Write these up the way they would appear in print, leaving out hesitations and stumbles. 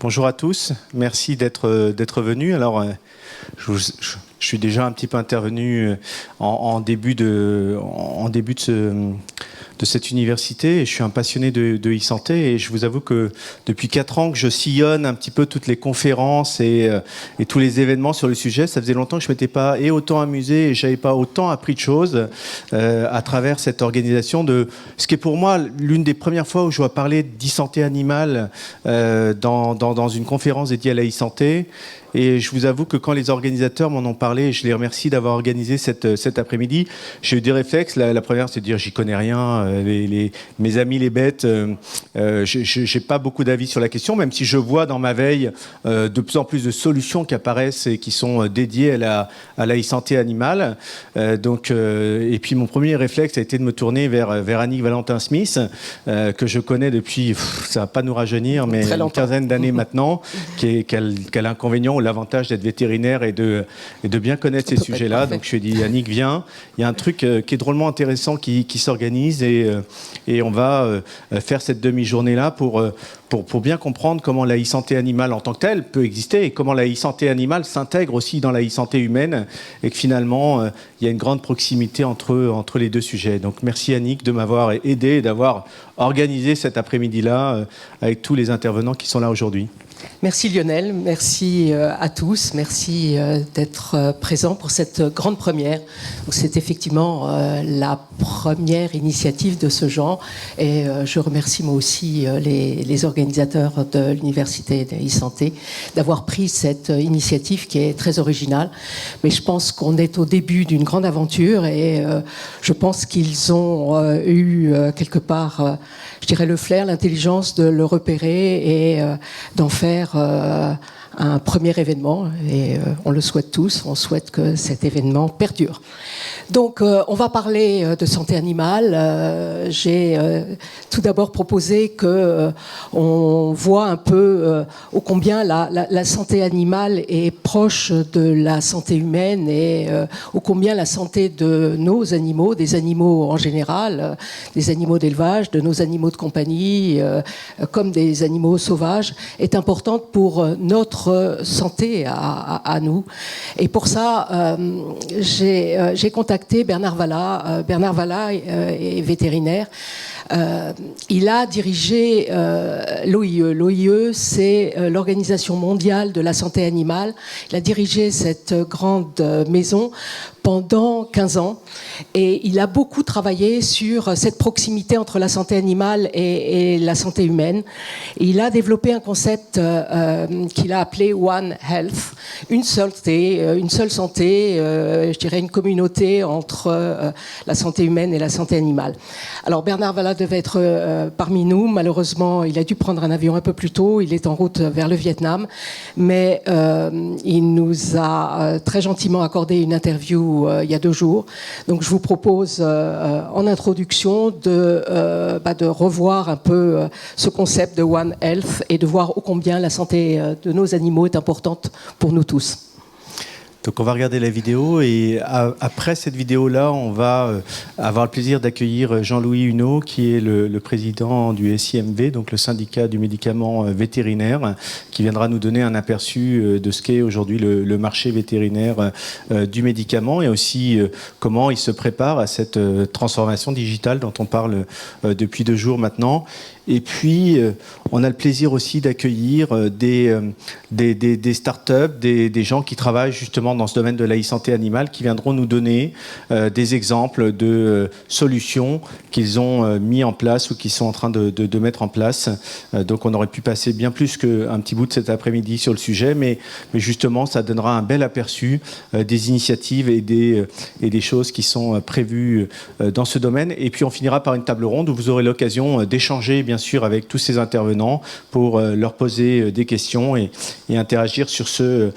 Bonjour à tous, merci d'être venus. Alors, je suis déjà un petit peu intervenu en début de cette université et je suis un passionné de e-santé et je vous avoue que depuis 4 ans que je sillonne un petit peu toutes les conférences et tous les événements sur le sujet. Ça faisait longtemps que je ne m'étais pas autant amusé et je n'avais pas autant appris de choses à travers cette organisation de ce qui est pour moi l'une des premières fois où je dois parler d'e-santé animale dans une conférence dédiée à la e-santé. Et je vous avoue que quand les organisateurs m'en ont parlé, je les remercie d'avoir organisé cet après-midi, j'ai eu des réflexes. La première, c'est de dire j'y connais rien. Mes amis les bêtes, j'ai pas beaucoup d'avis sur la question, même si je vois dans ma veille de plus en plus de solutions qui apparaissent et qui sont dédiées à la e-santé animale. Et puis mon premier réflexe a été de me tourner vers Annick Valentin-Smith, que je connais depuis, ça va pas nous rajeunir, mais une quinzaine d'années maintenant, qui a l'inconvénient ou l'avantage d'être vétérinaire et de bien connaître ces sujets-là. Donc je lui ai dit, Annick, viens, il y a un truc qui est drôlement intéressant qui s'organise et on va faire cette demi-journée-là pour bien comprendre comment la e-santé animale en tant que telle peut exister et comment la e-santé animale s'intègre aussi dans la e-santé humaine et que finalement, il y a une grande proximité entre les deux sujets. Donc merci Annick de m'avoir aidé et d'avoir organisé cet après-midi-là avec tous les intervenants qui sont là aujourd'hui. Merci Lionel, merci à tous, merci d'être présents pour cette grande première. C'est effectivement la première initiative de ce genre et je remercie moi aussi les organisateurs de l'Université de e-santé d'avoir pris cette initiative qui est très originale. Mais je pense qu'on est au début d'une grande aventure et je pense qu'ils ont eu quelque part, je dirais, le flair, l'intelligence de le repérer et d'en faire un premier événement et on le souhaite tous, on souhaite que cet événement perdure. Donc on va parler de santé animale. J'ai tout d'abord proposé que on voit un peu ô combien la santé animale est proche de la santé humaine et ô combien la santé de nos animaux, des animaux en général, des animaux d'élevage, de nos animaux de compagnie, comme des animaux sauvages, est importante pour notre santé à nous. Et pour ça, j'ai contacté Bernard Valla. Bernard Valla est vétérinaire. Il a dirigé l'OIE. L'OIE, c'est l'Organisation mondiale de la santé animale. Il a dirigé cette grande maison pendant 15 ans et il a beaucoup travaillé sur cette proximité entre la santé animale et la santé humaine. Et il a développé un concept qu'il a appelé One Health, une seule santé, je dirais une communauté entre la santé humaine et la santé animale. Alors Bernard Valla devait être parmi nous. Malheureusement, il a dû prendre un avion un peu plus tôt. Il est en route vers le Vietnam, mais il nous a très gentiment accordé une interview il y a 2 jours. Donc je vous propose en introduction de revoir un peu ce concept de One Health et de voir ô combien la santé de nos animaux est importante pour nous tous. Donc on va regarder la vidéo et après cette vidéo-là, on va avoir le plaisir d'accueillir Jean-Louis Huneau, qui est le président du SIMV, donc le syndicat du médicament vétérinaire, qui viendra nous donner un aperçu de ce qu'est aujourd'hui le marché vétérinaire du médicament et aussi comment il se prépare à cette transformation digitale dont on parle depuis 2 jours maintenant. Et puis, on a le plaisir aussi d'accueillir des startups, des gens qui travaillent justement dans ce domaine de la e-santé animale, qui viendront nous donner des exemples de solutions qu'ils ont mis en place ou qu'ils sont en train de mettre en place. Donc, on aurait pu passer bien plus qu'un petit bout de cet après-midi sur le sujet, mais justement, ça donnera un bel aperçu des initiatives et des choses qui sont prévues dans ce domaine. Et puis, on finira par une table ronde où vous aurez l'occasion d'échanger, bien sûr, avec tous ces intervenants pour leur poser des questions et interagir sur ce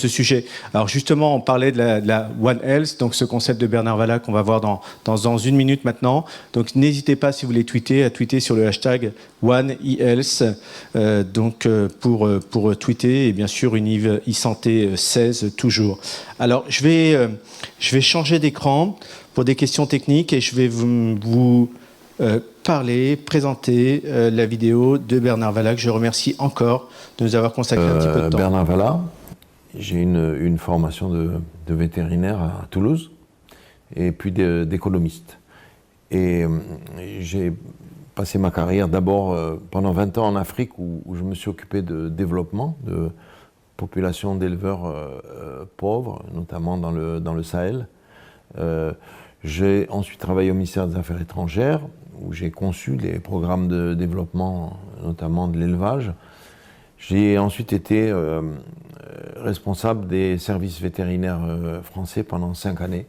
sujet. Alors justement, on parlait de la One Health, donc ce concept de Bernard Valla qu'on va voir dans 1 minute maintenant. Donc n'hésitez pas, si vous voulez tweeter, à tweeter sur le hashtag OneEHealth pour tweeter et bien sûr Univ e-santé 16 toujours. Alors je vais changer d'écran pour des questions techniques et je vais vous parler, présenter la vidéo de Bernard Valla, que je remercie encore de nous avoir consacré un petit peu de temps. Bernard Valla, j'ai une formation de vétérinaire à Toulouse, et puis d'économiste. Et j'ai passé ma carrière d'abord pendant 20 ans en Afrique, où je me suis occupé de développement, de population d'éleveurs pauvres, notamment dans le Sahel. J'ai ensuite travaillé au ministère des Affaires étrangères, où j'ai conçu les programmes de développement, notamment de l'élevage. J'ai ensuite été responsable des services vétérinaires français pendant 5 années,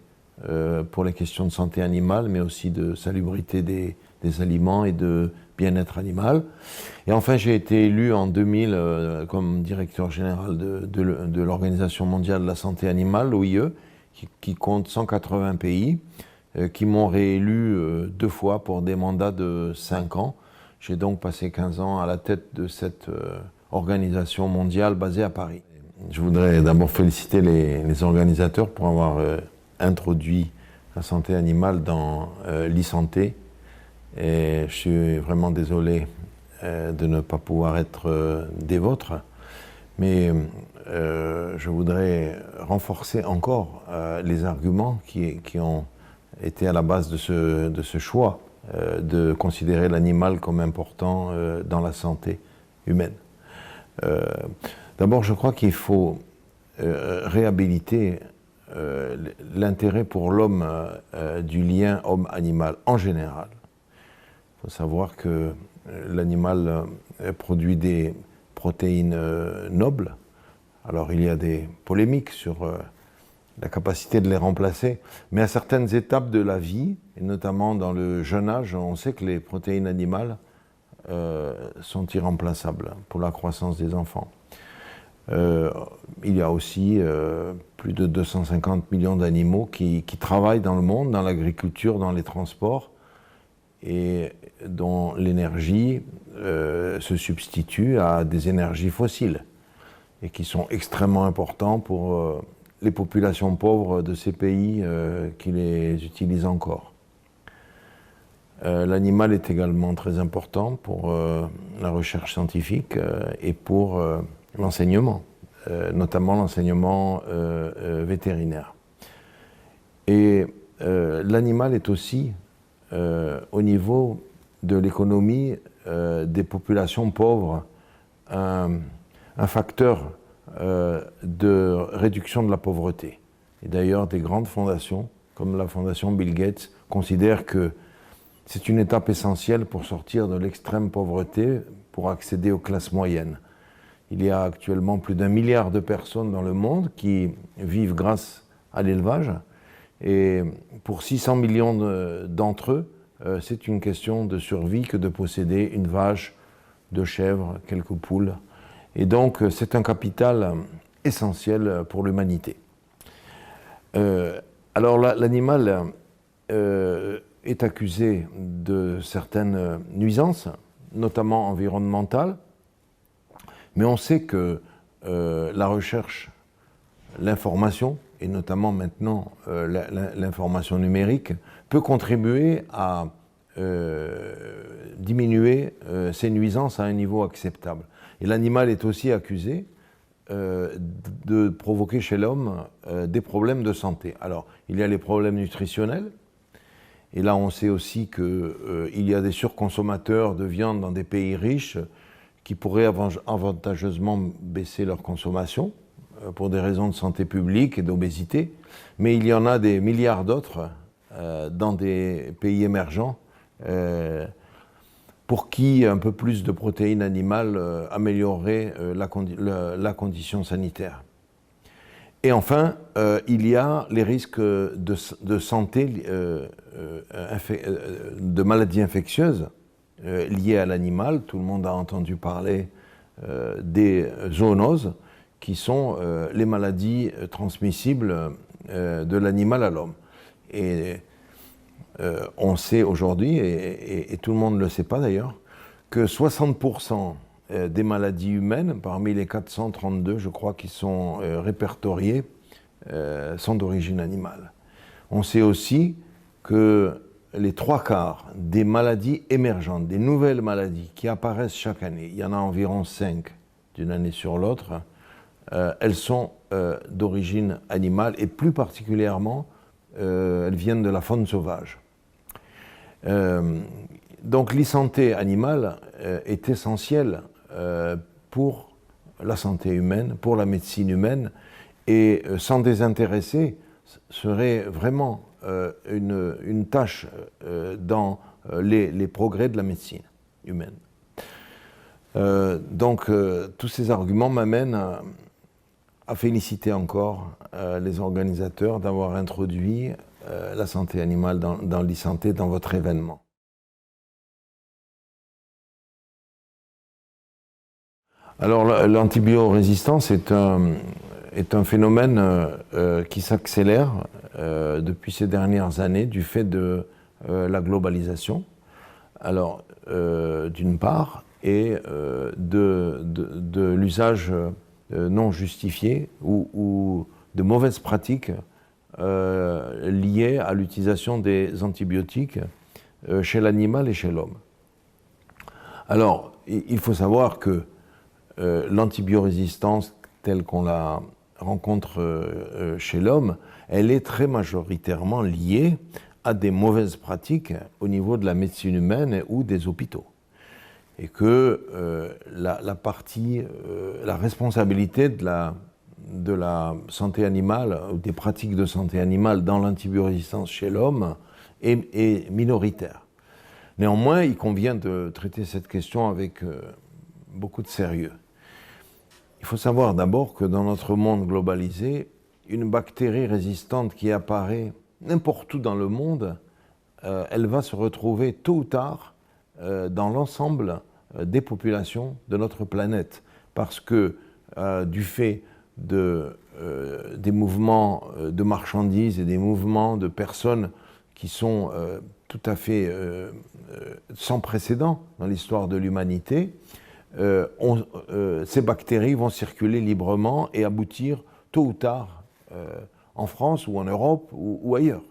pour les questions de santé animale, mais aussi de salubrité des aliments et de bien-être animal. Et enfin, j'ai été élu en 2000 comme directeur général de l'Organisation mondiale de la santé animale, l'OIE, qui compte 180 pays, qui m'ont réélu 2 fois pour des mandats de 5 ans. J'ai donc passé 15 ans à la tête de cette organisation mondiale basée à Paris. Je voudrais d'abord féliciter les organisateurs pour avoir introduit la santé animale dans l'e-santé. Et je suis vraiment désolé de ne pas pouvoir être des vôtres, mais je voudrais renforcer encore les arguments qui ont été à la base de ce choix de considérer l'animal comme important dans la santé humaine. D'abord, je crois qu'il faut réhabiliter l'intérêt pour l'homme du lien homme-animal en général. Il faut savoir que l'animal produit des protéines nobles. Alors il y a des polémiques sur la capacité de les remplacer, mais à certaines étapes de la vie, et notamment dans le jeune âge, on sait que les protéines animales sont irremplaçables pour la croissance des enfants. Il y a aussi plus de 250 millions d'animaux qui travaillent dans le monde, dans l'agriculture, dans les transports, et dont l'énergie se substitue à des énergies fossiles, et qui sont extrêmement importants pour les populations pauvres de ces pays qui les utilisent encore. L'animal est également très important pour la recherche scientifique et pour l'enseignement, notamment l'enseignement vétérinaire. Et l'animal est aussi, au niveau de l'économie des populations pauvres, un facteur de réduction de la pauvreté. Et d'ailleurs, des grandes fondations, comme la fondation Bill Gates, considèrent que c'est une étape essentielle pour sortir de l'extrême pauvreté, pour accéder aux classes moyennes. Il y a actuellement plus d'1 milliard de personnes dans le monde qui vivent grâce à l'élevage, et pour 600 millions d'entre eux, c'est une question de survie que de posséder une vache, 2 chèvres, quelques poules. Et donc c'est un capital essentiel pour l'humanité. Alors l'animal est accusé de certaines nuisances, notamment environnementales, mais on sait que la recherche, l'information, et notamment maintenant l'information numérique, peut contribuer à diminuer ces nuisances à un niveau acceptable. Et l'animal est aussi accusé de provoquer chez l'homme des problèmes de santé. Alors, il y a les problèmes nutritionnels, et là on sait aussi qu'il y a des surconsommateurs de viande dans des pays riches qui pourraient avantageusement baisser leur consommation pour des raisons de santé publique et d'obésité, mais il y en a des milliards d'autres dans des pays émergents pour qui un peu plus de protéines animales améliorerait la condition sanitaire. Et enfin, il y a les risques de santé, de maladies infectieuses liées à l'animal. Tout le monde a entendu parler des zoonoses, qui sont les maladies transmissibles de l'animal à l'homme. Et on sait aujourd'hui, et tout le monde ne le sait pas d'ailleurs, que 60% des maladies humaines, parmi les 432, je crois, qui sont répertoriées, sont d'origine animale. On sait aussi que les 3/4 des maladies émergentes, des nouvelles maladies qui apparaissent chaque année, il y en a environ 5 d'une année sur l'autre, elles sont d'origine animale et plus particulièrement, elles viennent de la faune sauvage. Donc l'e-santé animale est essentielle pour la santé humaine, pour la médecine humaine, et s'en désintéresser serait vraiment une tâche dans les progrès de la médecine humaine. Donc tous ces arguments m'amènent à féliciter encore les organisateurs d'avoir introduit la santé animale dans l'e-santé dans votre événement. Alors l'antibiorésistance est un phénomène qui s'accélère depuis ces dernières années du fait de la globalisation. Alors d'une part, et de l'usage non justifié ou de mauvaises pratiques liées à l'utilisation des antibiotiques chez l'animal et chez l'homme. Alors, il faut savoir que l'antibiorésistance telle qu'on la rencontre chez l'homme, elle est très majoritairement liée à des mauvaises pratiques au niveau de la médecine humaine ou des hôpitaux. Et que la responsabilité de la santé animale, ou des pratiques de santé animale dans l'antibiorésistance chez l'homme est minoritaire. Néanmoins, il convient de traiter cette question avec beaucoup de sérieux. Il faut savoir d'abord que dans notre monde globalisé, une bactérie résistante qui apparaît n'importe où dans le monde, elle va se retrouver tôt ou tard dans l'ensemble des populations de notre planète, parce que du fait des mouvements de marchandises et des mouvements de personnes qui sont tout à fait sans précédent dans l'histoire de l'humanité, ces bactéries vont circuler librement et aboutir tôt ou tard en France ou en Europe ou ailleurs.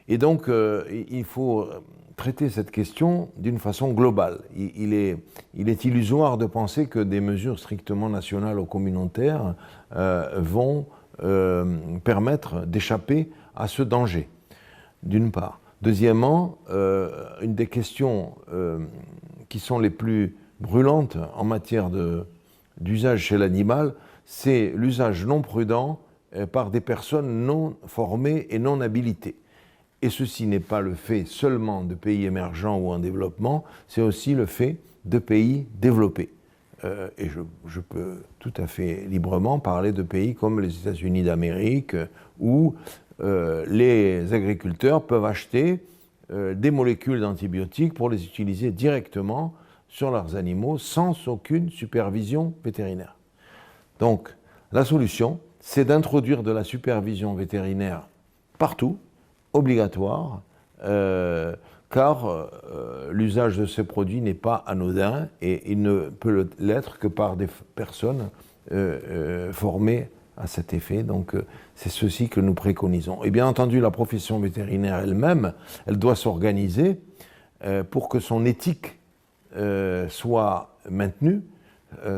Et donc il faut traiter cette question d'une façon globale. Il est illusoire de penser que des mesures strictement nationales ou communautaires vont permettre d'échapper à ce danger, d'une part. Deuxièmement, une des questions qui sont les plus brûlantes en matière d'usage chez l'animal, c'est l'usage non prudent par des personnes non formées et non habilitées. Et ceci n'est pas le fait seulement de pays émergents ou en développement, c'est aussi le fait de pays développés. Et je peux tout à fait librement parler de pays comme les États-Unis d'Amérique, où les agriculteurs peuvent acheter des molécules d'antibiotiques pour les utiliser directement sur leurs animaux sans aucune supervision vétérinaire. Donc, la solution, c'est d'introduire de la supervision vétérinaire partout, obligatoire, car l'usage de ces produits n'est pas anodin et il ne peut l'être que par des personnes formées à cet effet. Donc c'est ceci que nous préconisons. Et bien entendu, la profession vétérinaire elle-même, elle doit s'organiser pour que son éthique soit maintenue,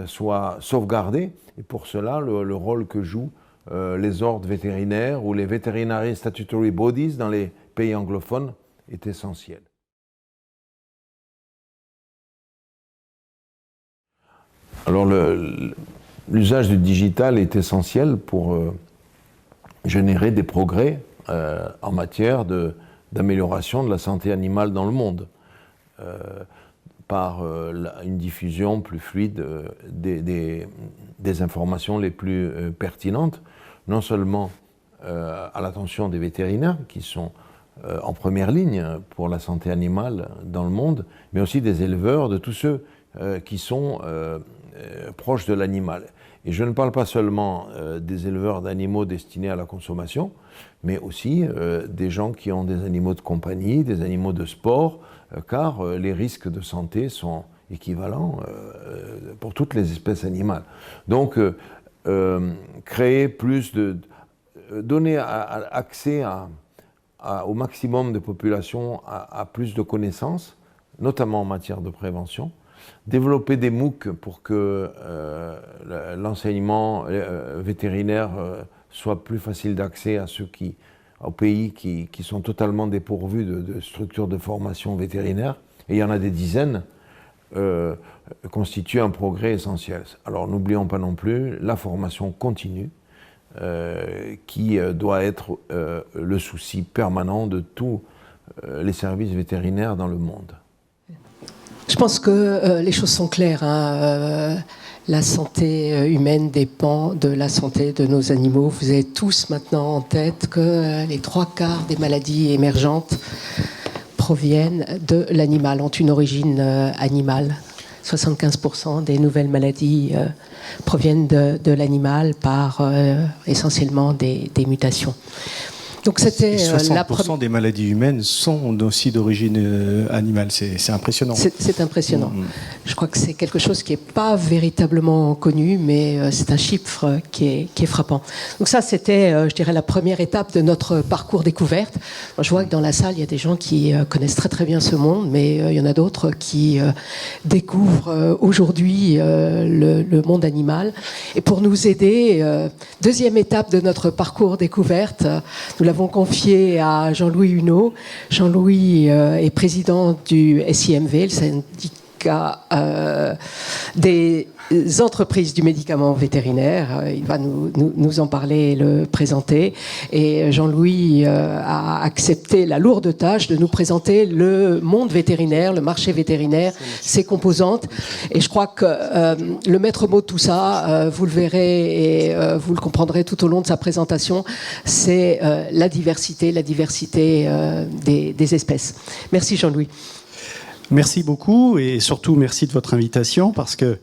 soit sauvegardée. Et pour cela, le rôle que jouent les ordres vétérinaires ou les Veterinary Statutory Bodies dans les pays anglophones est essentiel. Alors l'usage du digital est essentiel pour générer des progrès en matière d'amélioration de la santé animale dans le monde, par une diffusion plus fluide des informations les plus pertinentes, non seulement à l'attention des vétérinaires qui sont en première ligne pour la santé animale dans le monde, mais aussi des éleveurs, de tous ceux qui sont proches de l'animal. Et je ne parle pas seulement des éleveurs d'animaux destinés à la consommation, mais aussi des gens qui ont des animaux de compagnie, des animaux de sport, car les risques de santé sont équivalents pour toutes les espèces animales. Donc, créer plus donner accès au maximum de populations à plus de connaissances, notamment en matière de prévention, développer des MOOC pour que l'enseignement vétérinaire soit plus facile d'accès à aux pays qui sont totalement dépourvus de structures de formation vétérinaire, et il y en a des dizaines, constitue un progrès essentiel. Alors n'oublions pas non plus la formation continue, qui doit être le souci permanent de tous les services vétérinaires dans le monde. Je pense que les choses sont claires. La santé humaine dépend de la santé de nos animaux. Vous avez tous maintenant en tête que les 3/4 des maladies émergentes proviennent de l'animal, ont une origine animale. 75% des nouvelles maladies proviennent de l'animal par essentiellement des mutations. Donc c'était 60% des maladies humaines sont aussi d'origine animale. C'est impressionnant. C'est impressionnant. Je crois que c'est quelque chose qui n'est pas véritablement connu, mais c'est un chiffre qui est frappant. Donc ça, c'était, je dirais, la première étape de notre parcours découverte. Moi, je vois que dans la salle, il y a des gens qui connaissent très très bien ce monde, mais il y en a d'autres qui découvrent aujourd'hui le monde animal. Et pour nous aider, deuxième étape de notre parcours découverte, nous l'avons confié à Jean-Louis Huneau. Jean-Louis est président du SIMV, le syndicat des entreprises du médicament vétérinaire. Il va nous en parler et le présenter. Et Jean-Louis a accepté la lourde tâche de nous présenter le monde vétérinaire, le marché vétérinaire, ses composantes. Et je crois que le maître mot de tout ça, vous le verrez et vous le comprendrez tout au long de sa présentation, c'est la diversité des espèces. Merci Jean-Louis. Merci beaucoup et surtout merci de votre invitation parce que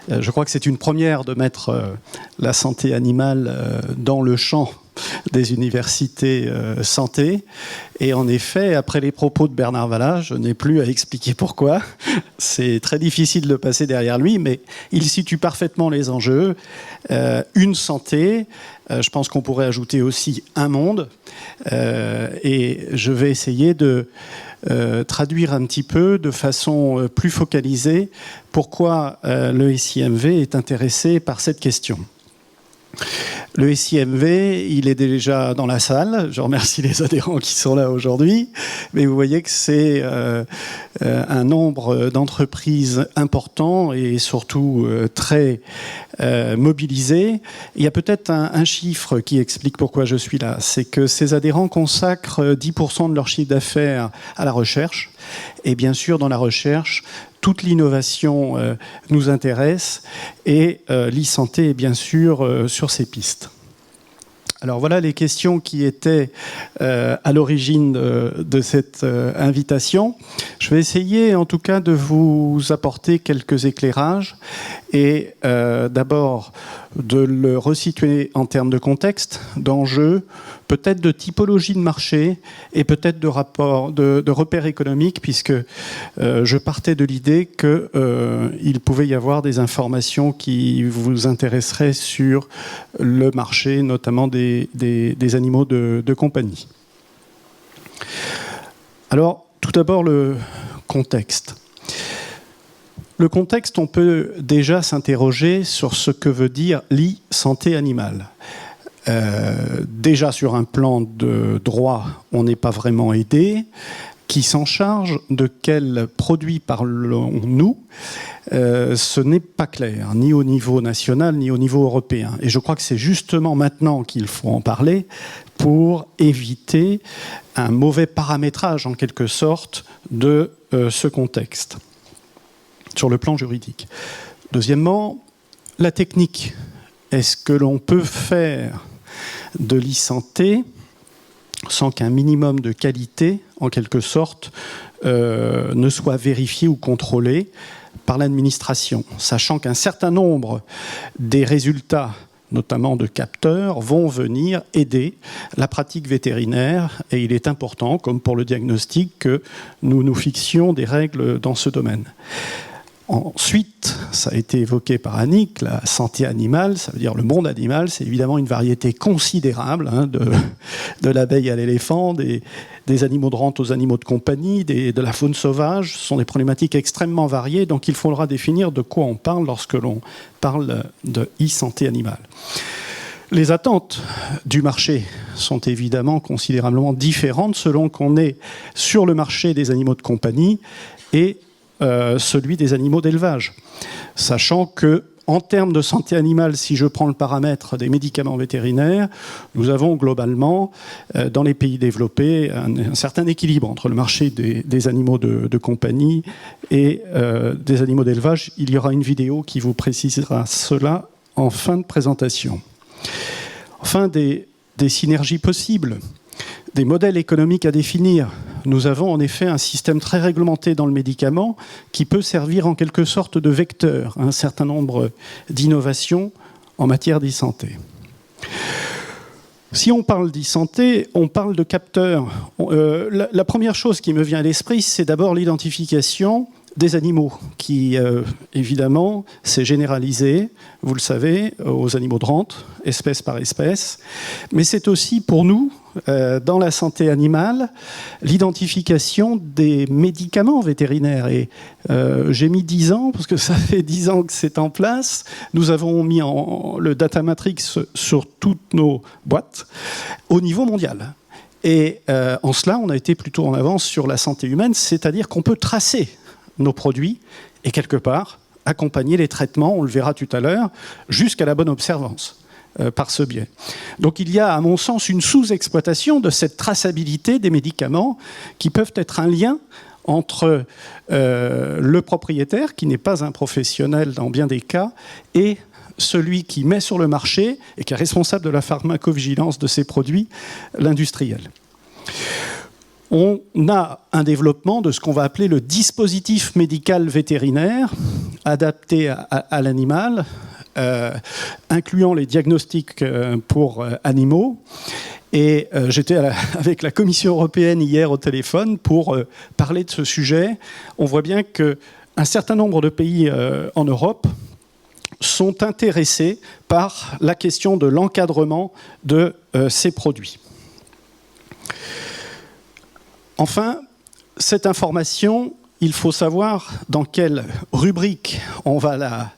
je crois que c'est une première de mettre la santé animale dans le champ des universités santé. Et en effet, après les propos de Bernard Vallat, je n'ai plus à expliquer pourquoi. C'est très difficile de passer derrière lui, mais il situe parfaitement les enjeux. Une santé, je pense qu'on pourrait ajouter aussi un monde. Et je vais essayer de traduire un petit peu de façon plus focalisée pourquoi le SIMV est intéressé par cette question. Le SIMV, il est déjà dans la salle. Je remercie les adhérents qui sont là aujourd'hui. Mais vous voyez que c'est un nombre d'entreprises important et surtout très mobilisé. Il y a peut-être un chiffre qui explique pourquoi je suis là. C'est que ces adhérents consacrent 10% de leur chiffre d'affaires à la recherche. Et bien sûr, dans la recherche, toute l'innovation nous intéresse et l'e-santé est bien sûr sur ces pistes. Alors voilà les questions qui étaient à l'origine de cette invitation. Je vais essayer en tout cas de vous apporter quelques éclairages et d'abord de le resituer en termes de contexte, d'enjeux, peut-être de typologie de marché et peut-être de repères économiques, puisque je partais de l'idée qu'il pouvait y avoir des informations qui vous intéresseraient sur le marché, notamment des animaux de compagnie. Alors, tout d'abord, le contexte. Le contexte, on peut déjà s'interroger sur ce que veut dire l'e-santé animale. Déjà sur un plan de droit, on n'est pas vraiment aidé. Qui s'en charge, de quels produits parlons-nous, ce n'est pas clair, ni au niveau national, ni au niveau européen. Et je crois que c'est justement maintenant qu'il faut en parler pour éviter un mauvais paramétrage, en quelque sorte, de ce contexte, sur le plan juridique. Deuxièmement, la technique. Est-ce que l'on peut faire de l'e-santé sans qu'un minimum de qualité, en quelque sorte, ne soit vérifié ou contrôlé par l'administration, sachant qu'un certain nombre des résultats, notamment de capteurs, vont venir aider la pratique vétérinaire, et il est important, comme pour le diagnostic, que nous nous fixions des règles dans ce domaine. Ensuite, ça a été évoqué par Annick, la santé animale, ça veut dire le monde animal, c'est évidemment une variété considérable, hein, de l'abeille à l'éléphant, des animaux de rente aux animaux de compagnie, de la faune sauvage. Ce sont des problématiques extrêmement variées, donc il faudra définir de quoi on parle lorsque l'on parle de e-santé animale. Les attentes du marché sont évidemment considérablement différentes selon qu'on est sur le marché des animaux de compagnie et celui des animaux d'élevage. Sachant que, en termes de santé animale, si je prends le paramètre des médicaments vétérinaires, nous avons globalement, dans les pays développés, un certain équilibre entre le marché des animaux de compagnie et des animaux d'élevage. Il y aura une vidéo qui vous précisera cela en fin de présentation. Enfin, des synergies possibles, des modèles économiques à définir. Nous avons en effet un système très réglementé dans le médicament qui peut servir en quelque sorte de vecteur à un certain nombre d'innovations en matière d'e-santé. Si on parle d'e-santé, on parle de capteurs. La première chose qui me vient à l'esprit, c'est d'abord l'identification des animaux, qui, évidemment, s'est généralisé, vous le savez, aux animaux de rente, espèce par espèce. Mais c'est aussi, pour nous, dans la santé animale, l'identification des médicaments vétérinaires. Et j'ai mis 10 ans, parce que ça fait 10 ans que c'est en place. Nous avons mis le data matrix sur toutes nos boîtes au niveau mondial. Et en cela, on a été plutôt en avance sur la santé humaine, c'est-à-dire qu'on peut tracer nos produits et quelque part accompagner les traitements, on le verra tout à l'heure, jusqu'à la bonne observance par ce biais. Donc il y a, à mon sens, une sous-exploitation de cette traçabilité des médicaments qui peuvent être un lien entre le propriétaire, qui n'est pas un professionnel dans bien des cas, et celui qui met sur le marché et qui est responsable de la pharmacovigilance de ces produits, l'industriel. On a un développement de ce qu'on va appeler le dispositif médical vétérinaire adapté à l'animal, incluant les diagnostics pour animaux. Et j'étais avec la Commission européenne hier au téléphone pour parler de ce sujet. On voit bien qu'un certain nombre de pays en Europe sont intéressés par la question de l'encadrement de ces produits. Enfin, cette information, il faut savoir dans quelle rubrique on va la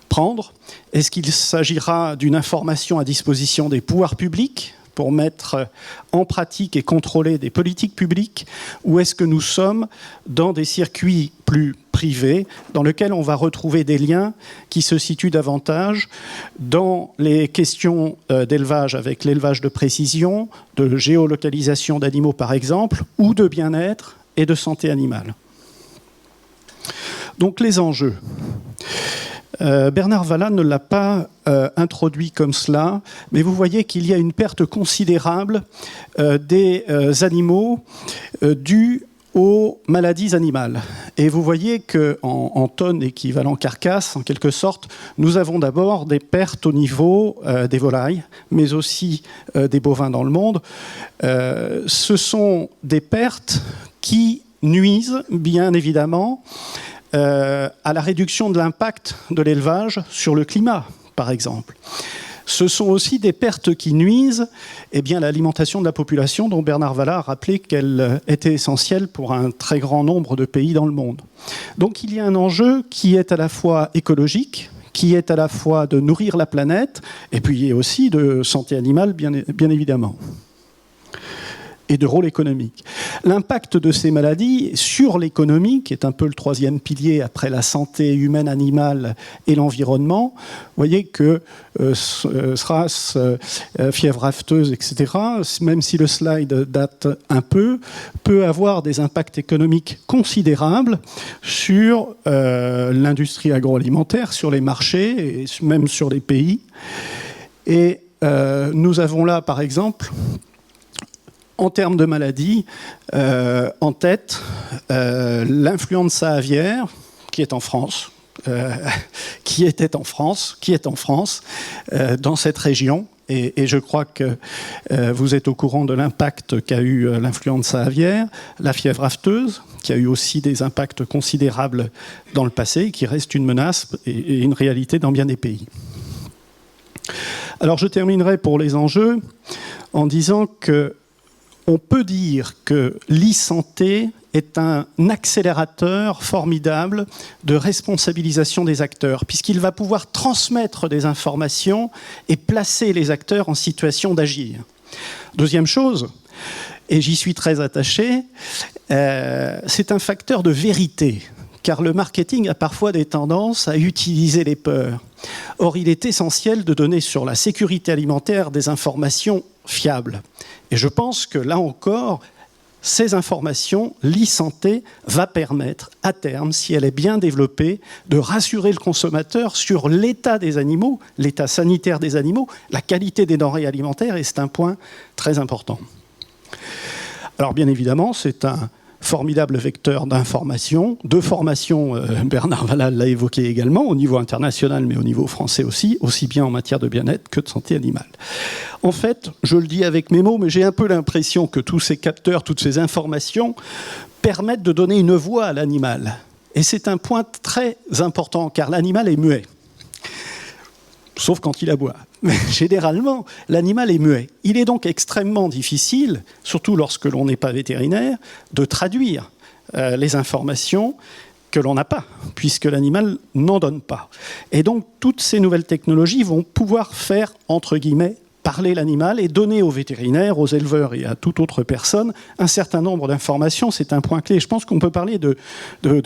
prendre. Est-ce qu'il s'agira d'une information à disposition des pouvoirs publics pour mettre en pratique et contrôler des politiques publiques, ou est-ce que nous sommes dans des circuits plus privés dans lesquels on va retrouver des liens qui se situent davantage dans les questions d'élevage avec l'élevage de précision, de géolocalisation d'animaux par exemple, ou de bien-être et de santé animale. Donc les enjeux. Bernard Valla ne l'a pas introduit comme cela, mais vous voyez qu'il y a une perte considérable des animaux due aux maladies animales. Et vous voyez qu'en tonnes équivalent carcasse, en quelque sorte, nous avons d'abord des pertes au niveau des volailles, mais aussi des bovins dans le monde. Ce sont des pertes qui nuisent, bien évidemment, à la réduction de l'impact de l'élevage sur le climat, par exemple. Ce sont aussi des pertes qui nuisent à l'alimentation de la population, dont Bernard Valla a rappelé qu'elle était essentielle pour un très grand nombre de pays dans le monde. Donc il y a un enjeu qui est à la fois écologique, qui est à la fois de nourrir la planète, et puis aussi de santé animale, bien évidemment, et de rôle économique. L'impact de ces maladies sur l'économie, qui est un peu le troisième pilier après la santé humaine, animale et l'environnement, vous voyez que SRAS, fièvre afteuse, etc., même si le slide date un peu, peut avoir des impacts économiques considérables sur l'industrie agroalimentaire, sur les marchés et même sur les pays. Et nous avons là, par exemple, en termes de maladies, en tête, l'influenza aviaire, qui est en France, qui est en France, dans cette région, et je crois que vous êtes au courant de l'impact qu'a eu l'influenza aviaire, la fièvre afteuse, qui a eu aussi des impacts considérables dans le passé, qui reste une menace et une réalité dans bien des pays. Alors je terminerai pour les enjeux en disant qu'on peut dire que l'e-santé est un accélérateur formidable de responsabilisation des acteurs, puisqu'il va pouvoir transmettre des informations et placer les acteurs en situation d'agir. Deuxième chose, et j'y suis très attaché, c'est un facteur de vérité, car le marketing a parfois des tendances à utiliser les peurs. Or, il est essentiel de donner sur la sécurité alimentaire des informations fiables. Et je pense que, là encore, ces informations, l'e-santé va permettre, à terme, si elle est bien développée, de rassurer le consommateur sur l'état des animaux, l'état sanitaire des animaux, la qualité des denrées alimentaires, et c'est un point très important. Alors, bien évidemment, c'est un formidable vecteur d'information, de formation, Bernard Valal l'a évoqué également, au niveau international, mais au niveau français aussi bien en matière de bien-être que de santé animale. En fait, je le dis avec mes mots, mais j'ai un peu l'impression que tous ces capteurs, toutes ces informations permettent de donner une voix à l'animal. Et c'est un point très important, car l'animal est muet. Sauf quand il aboie. Mais généralement, l'animal est muet. Il est donc extrêmement difficile, surtout lorsque l'on n'est pas vétérinaire, de traduire les informations que l'on n'a pas, puisque l'animal n'en donne pas. Et donc, toutes ces nouvelles technologies vont pouvoir faire, entre guillemets, parler l'animal et donner aux vétérinaires, aux éleveurs et à toute autre personne un certain nombre d'informations. C'est un point clé. Je pense qu'on peut parler de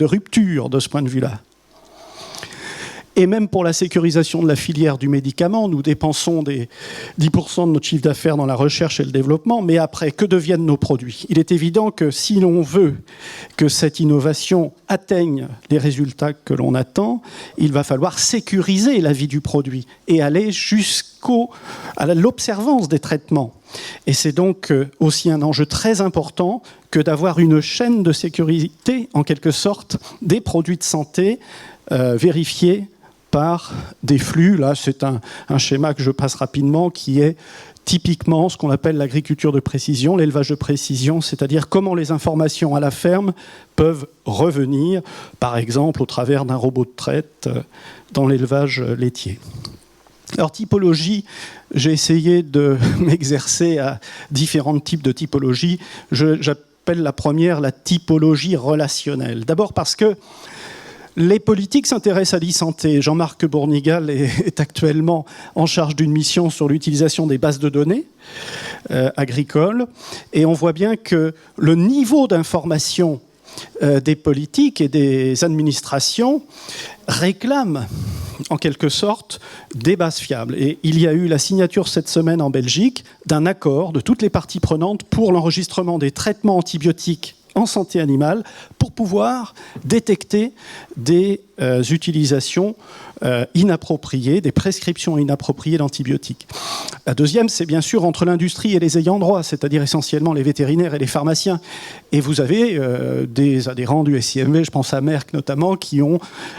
rupture de ce point de vue-là. Et même pour la sécurisation de la filière du médicament, nous dépensons des 10% de notre chiffre d'affaires dans la recherche et le développement, mais après, que deviennent nos produits ? Il est évident que si l'on veut que cette innovation atteigne les résultats que l'on attend, il va falloir sécuriser la vie du produit et aller jusqu'à l'observance des traitements. Et c'est donc aussi un enjeu très important que d'avoir une chaîne de sécurité, en quelque sorte, des produits de santé vérifiés par des flux. Là, c'est un schéma que je passe rapidement, qui est typiquement ce qu'on appelle l'agriculture de précision, l'élevage de précision, c'est-à-dire comment les informations à la ferme peuvent revenir, par exemple, au travers d'un robot de traite dans l'élevage laitier. Alors, typologie, j'ai essayé de m'exercer à différents types de typologies. J'appelle la première la typologie relationnelle. D'abord parce que les politiques s'intéressent à l'e-santé. Jean-Marc Bournigal est actuellement en charge d'une mission sur l'utilisation des bases de données agricoles. Et on voit bien que le niveau d'information des politiques et des administrations réclame en quelque sorte des bases fiables. Et il y a eu la signature cette semaine en Belgique d'un accord de toutes les parties prenantes pour l'enregistrement des traitements antibiotiques en santé animale pour pouvoir détecter des utilisations inappropriées, des prescriptions inappropriées d'antibiotiques. La deuxième, c'est bien sûr entre l'industrie et les ayants droit, c'est-à-dire essentiellement les vétérinaires et les pharmaciens. Et vous avez des adhérents du SIMV, je pense à Merck notamment, qui ont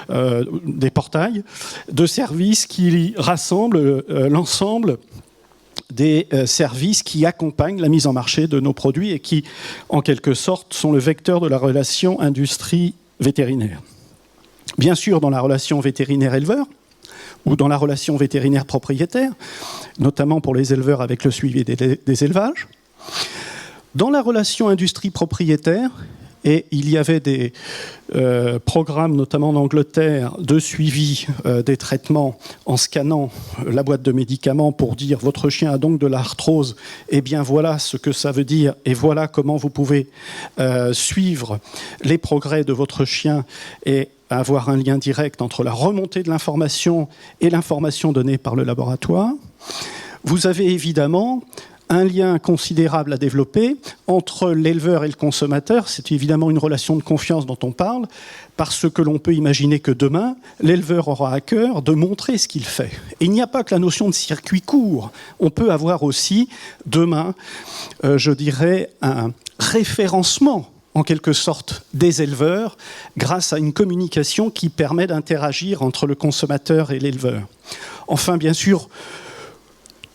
des portails de services qui rassemblent l'ensemble des services qui accompagnent la mise en marché de nos produits et qui, en quelque sorte, sont le vecteur de la relation industrie-vétérinaire. Bien sûr, dans la relation vétérinaire-éleveur ou dans la relation vétérinaire-propriétaire, notamment pour les éleveurs avec le suivi des élevages. Dans la relation industrie-propriétaire, et il y avait des programmes, notamment en Angleterre, de suivi des traitements en scannant la boîte de médicaments pour dire « votre chien a donc de l'arthrose, eh bien voilà ce que ça veut dire et voilà comment vous pouvez suivre les progrès de votre chien et avoir un lien direct entre la remontée de l'information et l'information donnée par le laboratoire ». Vous avez évidemment un lien considérable à développer entre l'éleveur et le consommateur. C'est évidemment une relation de confiance dont on parle, parce que l'on peut imaginer que demain, l'éleveur aura à cœur de montrer ce qu'il fait. Et il n'y a pas que la notion de circuit court. On peut avoir aussi, demain, je dirais, un référencement, en quelque sorte, des éleveurs, grâce à une communication qui permet d'interagir entre le consommateur et l'éleveur. Enfin, bien sûr,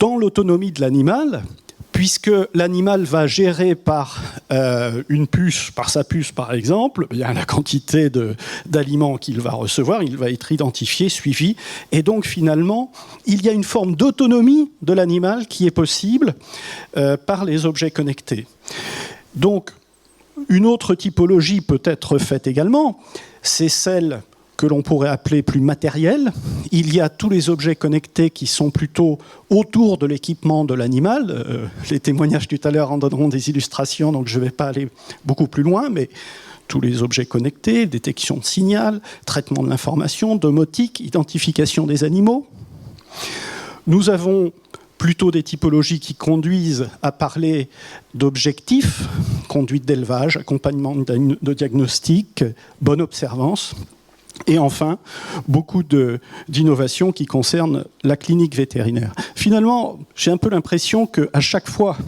dans l'autonomie de l'animal, puisque l'animal va gérer par une puce, par sa puce par exemple, bien la quantité d'aliments qu'il va recevoir, il va être identifié, suivi, et donc finalement, il y a une forme d'autonomie de l'animal qui est possible par les objets connectés. Donc, une autre typologie peut être faite également, c'est celle que l'on pourrait appeler plus matérielle. Il y a tous les objets connectés qui sont plutôt autour de l'équipement de l'animal. Les témoignages tout à l'heure en donneront des illustrations, donc je ne vais pas aller beaucoup plus loin, mais tous les objets connectés, détection de signal, traitement de l'information, domotique, identification des animaux. Nous avons plutôt des typologies qui conduisent à parler d'objectifs, conduite d'élevage, accompagnement de diagnostic, bonne observance. Et enfin, beaucoup d'innovations qui concernent la clinique vétérinaire. Finalement, j'ai un peu l'impression qu'à chaque fois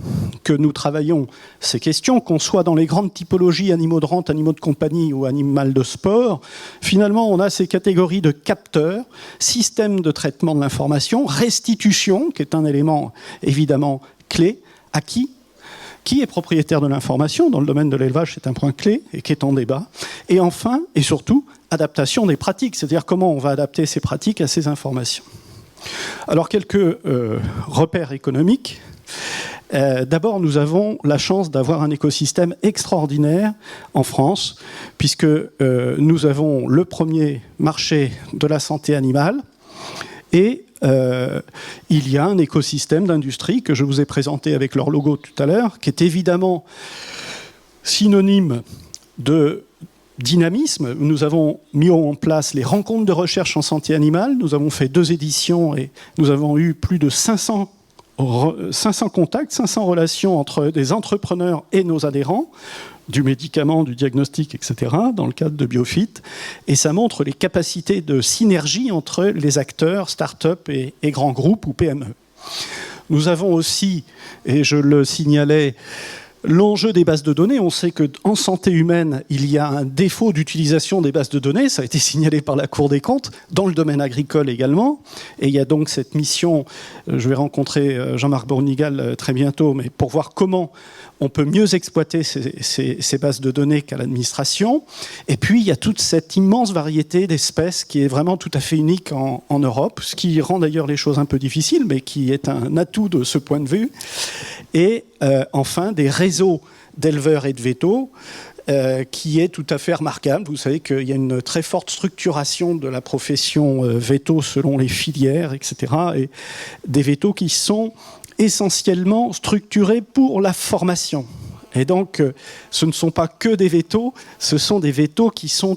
que nous travaillons ces questions, qu'on soit dans les grandes typologies animaux de rente, animaux de compagnie ou animal de sport, finalement, on a ces catégories de capteurs, systèmes de traitement de l'information, restitution, qui est un élément évidemment clé, à qui est propriétaire de l'information. Dans le domaine de l'élevage, c'est un point clé et qui est en débat. Et enfin, et surtout, adaptation des pratiques, c'est-à-dire comment on va adapter ces pratiques à ces informations. Alors, quelques repères économiques. D'abord, nous avons la chance d'avoir un écosystème extraordinaire en France, puisque nous avons le premier marché de la santé animale et il y a un écosystème d'industrie que je vous ai présenté avec leur logo tout à l'heure, qui est évidemment synonyme de dynamisme. Nous avons mis en place les rencontres de recherche en santé animale. Nous avons fait 2 éditions et nous avons eu plus de 500 contacts, 500 relations entre des entrepreneurs et nos adhérents, du médicament, du diagnostic, etc., dans le cadre de Biofit. Et ça montre les capacités de synergie entre les acteurs, start-up et grands groupes ou PME. Nous avons aussi, et je le signalais, l'enjeu des bases de données. On sait qu'en santé humaine, il y a un défaut d'utilisation des bases de données. Ça a été signalé par la Cour des comptes, dans le domaine agricole également. Et il y a donc cette mission, je vais rencontrer Jean-Marc Bournigal très bientôt, mais pour voir comment on peut mieux exploiter ces bases de données qu'à l'administration. Et puis, il y a toute cette immense variété d'espèces qui est vraiment tout à fait unique en Europe, ce qui rend d'ailleurs les choses un peu difficiles, mais qui est un atout de ce point de vue. Et enfin, des réseaux d'éleveurs et de vétos qui est tout à fait remarquable. Vous savez qu'il y a une très forte structuration de la profession véto selon les filières, etc. Et des vétos qui sont essentiellement structurés pour la formation. Et donc, ce ne sont pas que des vétos, ce sont des vétos qui sont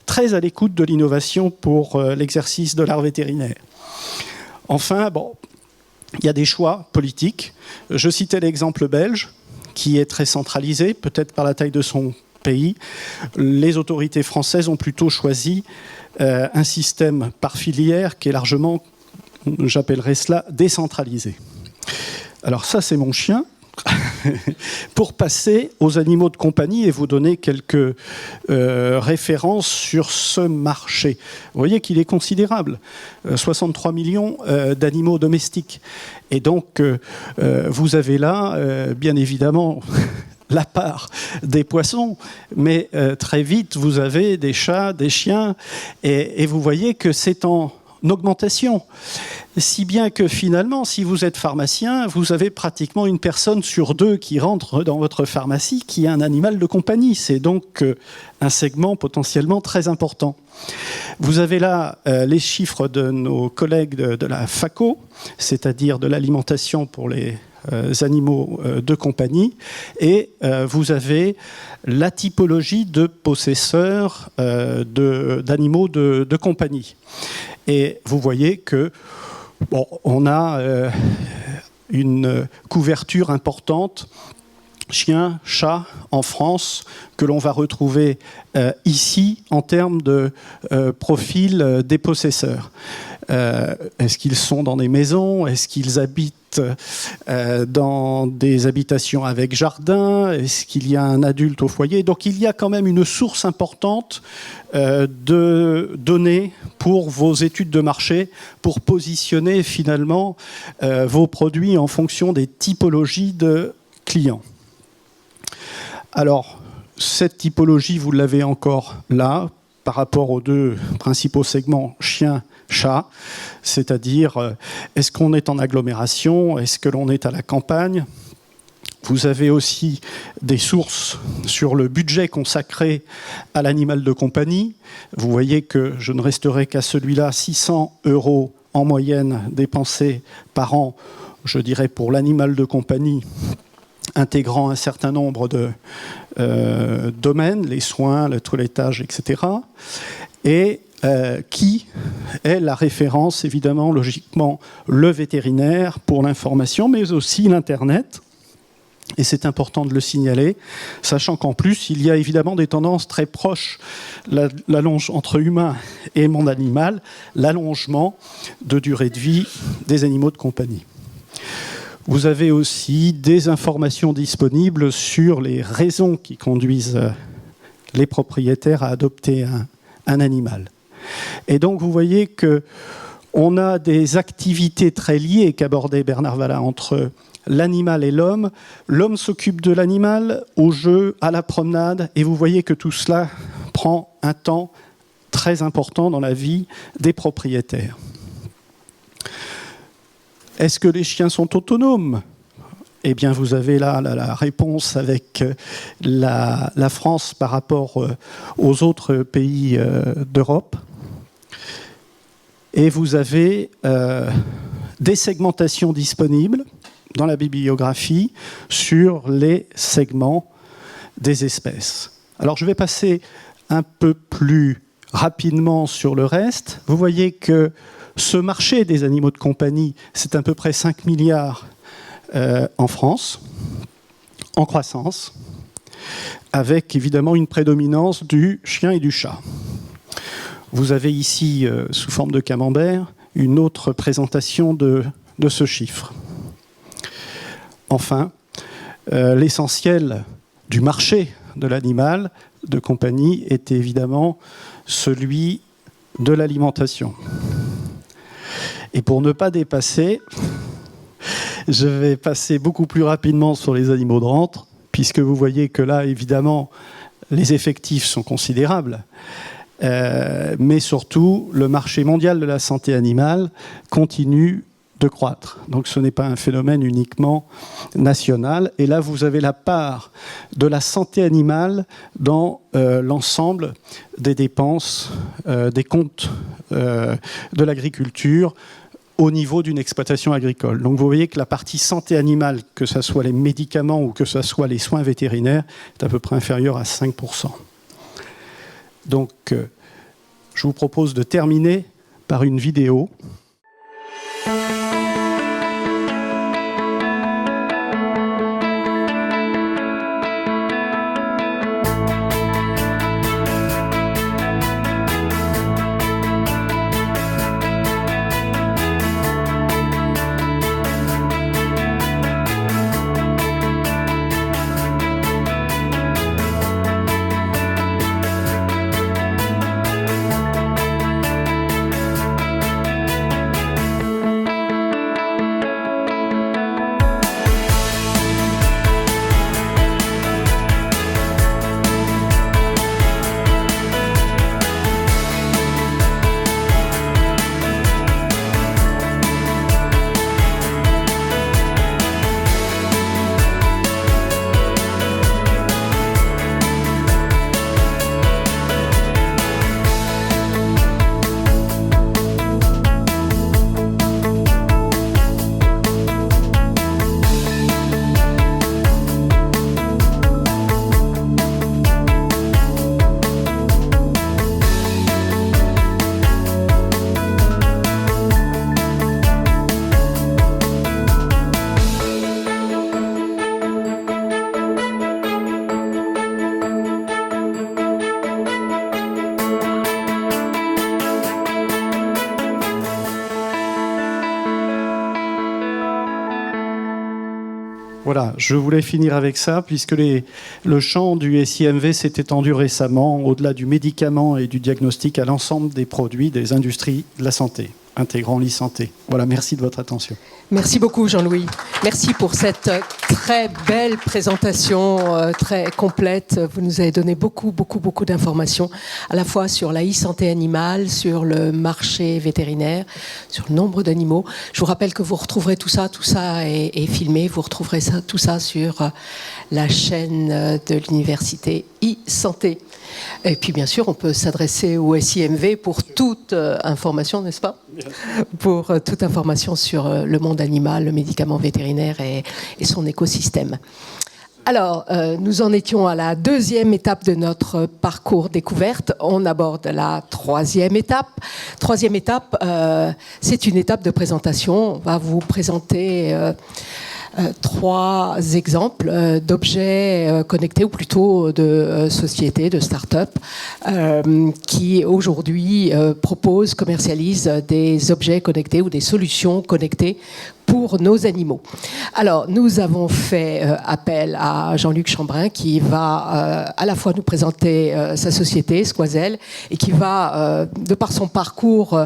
très à l'écoute de l'innovation pour l'exercice de l'art vétérinaire. Enfin, bon, il y a des choix politiques. Je citais l'exemple belge, qui est très centralisé, peut-être par la taille de son pays. Les autorités françaises ont plutôt choisi un système par filière qui est largement, j'appellerais cela, décentralisé. Alors ça, c'est mon chien. Pour passer aux animaux de compagnie et vous donner quelques références sur ce marché. Vous voyez qu'il est considérable. 63 millions d'animaux domestiques. Et donc, vous avez là, bien évidemment, la part des poissons, mais très vite, vous avez des chats, des chiens, et vous voyez que c'est en augmentation. Si bien que finalement, si vous êtes pharmacien, vous avez pratiquement une personne sur 2 qui rentre dans votre pharmacie qui a un animal de compagnie. C'est donc un segment potentiellement très important. Vous avez là les chiffres de nos collègues de la FACO, c'est-à-dire de l'alimentation pour les animaux de compagnie, et vous avez la typologie de possesseurs d'animaux de compagnie. Et vous voyez que bon, on a une couverture importante, chiens, chats, en France, que l'on va retrouver ici en termes de profil des possesseurs. Est-ce qu'ils sont dans des maisons? Est-ce qu'ils habitent dans des habitations avec jardin? Est-ce qu'il y a un adulte au foyer? Donc il y a quand même une source importante de données pour vos études de marché, pour positionner finalement vos produits en fonction des typologies de clients. Alors, cette typologie, vous l'avez encore là, par rapport aux deux principaux segments chien-chat, c'est-à-dire est-ce qu'on est en agglomération, est-ce que l'on est à la campagne. Vous avez aussi des sources sur le budget consacré à l'animal de compagnie. Vous voyez que je ne resterai qu'à celui-là, 600 € en moyenne dépensés par an, je dirais, pour l'animal de compagnie, intégrant un certain nombre de domaines, les soins, le toilettage, etc. Et qui est la référence, évidemment, logiquement, le vétérinaire pour l'information, mais aussi l'Internet. Et c'est important de le signaler, sachant qu'en plus, il y a évidemment des tendances très proches, entre humain et monde animal, l'allongement de durée de vie des animaux de compagnie. Vous avez aussi des informations disponibles sur les raisons qui conduisent les propriétaires à adopter un animal. Et donc, vous voyez qu'on a des activités très liées qu'abordait Bernard Valla entre l'animal et l'homme. L'homme s'occupe de l'animal au jeu, à la promenade, et vous voyez que tout cela prend un temps très important dans la vie des propriétaires. Est-ce que les chiens sont autonomes? Eh bien, vous avez là la réponse avec la France par rapport aux autres pays d'Europe. Et vous avez des segmentations disponibles dans la bibliographie sur les segments des espèces. Alors, je vais passer un peu plus rapidement sur le reste. Vous voyez que ce marché des animaux de compagnie, c'est à peu près 5 milliards en France, en croissance, avec évidemment une prédominance du chien et du chat. Vous avez ici, sous forme de camembert, une autre présentation de ce chiffre. Enfin, l'essentiel du marché de l'animal de compagnie est évidemment celui de l'alimentation. Et pour ne pas dépasser, je vais passer beaucoup plus rapidement sur les animaux de rente, puisque vous voyez que là, évidemment, les effectifs sont considérables. Mais surtout, le marché mondial de la santé animale continue de croître. Donc ce n'est pas un phénomène uniquement national. Et là, vous avez la part de la santé animale dans l'ensemble des dépenses, des comptes de l'agriculture au niveau d'une exploitation agricole. Donc vous voyez que la partie santé animale, que ce soit les médicaments ou que ce soit les soins vétérinaires, est à peu près inférieure à 5%. Donc je vous propose de terminer par une vidéo. voilà, je voulais finir avec ça, puisque le champ du SIMV s'est étendu récemment, au-delà du médicament et du diagnostic, à l'ensemble des produits des industries de la santé, intégrant l'e-santé. Voilà, merci de votre attention. Merci beaucoup Jean-Louis. Merci pour cette très belle présentation, très complète. Vous nous avez donné beaucoup d'informations, à la fois sur la e-santé animale, sur le marché vétérinaire, sur le nombre d'animaux. Je vous rappelle que vous retrouverez tout ça est filmé, vous retrouverez tout ça sur la chaîne de l'université e-santé. Et puis bien sûr, on peut s'adresser au SIMV pour toute information, n'est-ce pas ? Pour toute information sur le monde animal, le médicament vétérinaire et son écosystème. Alors, nous en étions à la deuxième étape de notre parcours découverte. On aborde la troisième étape. Troisième étape, c'est une étape de présentation. On va vous présenter 3 exemples d'objets connectés, ou plutôt de sociétés, de start-up, qui aujourd'hui proposent, commercialisent des objets connectés ou des solutions connectées pour nos animaux. Alors, nous avons fait appel à Jean-Luc Chambrin qui va à la fois nous présenter sa société, Squazel, et qui va, de par son parcours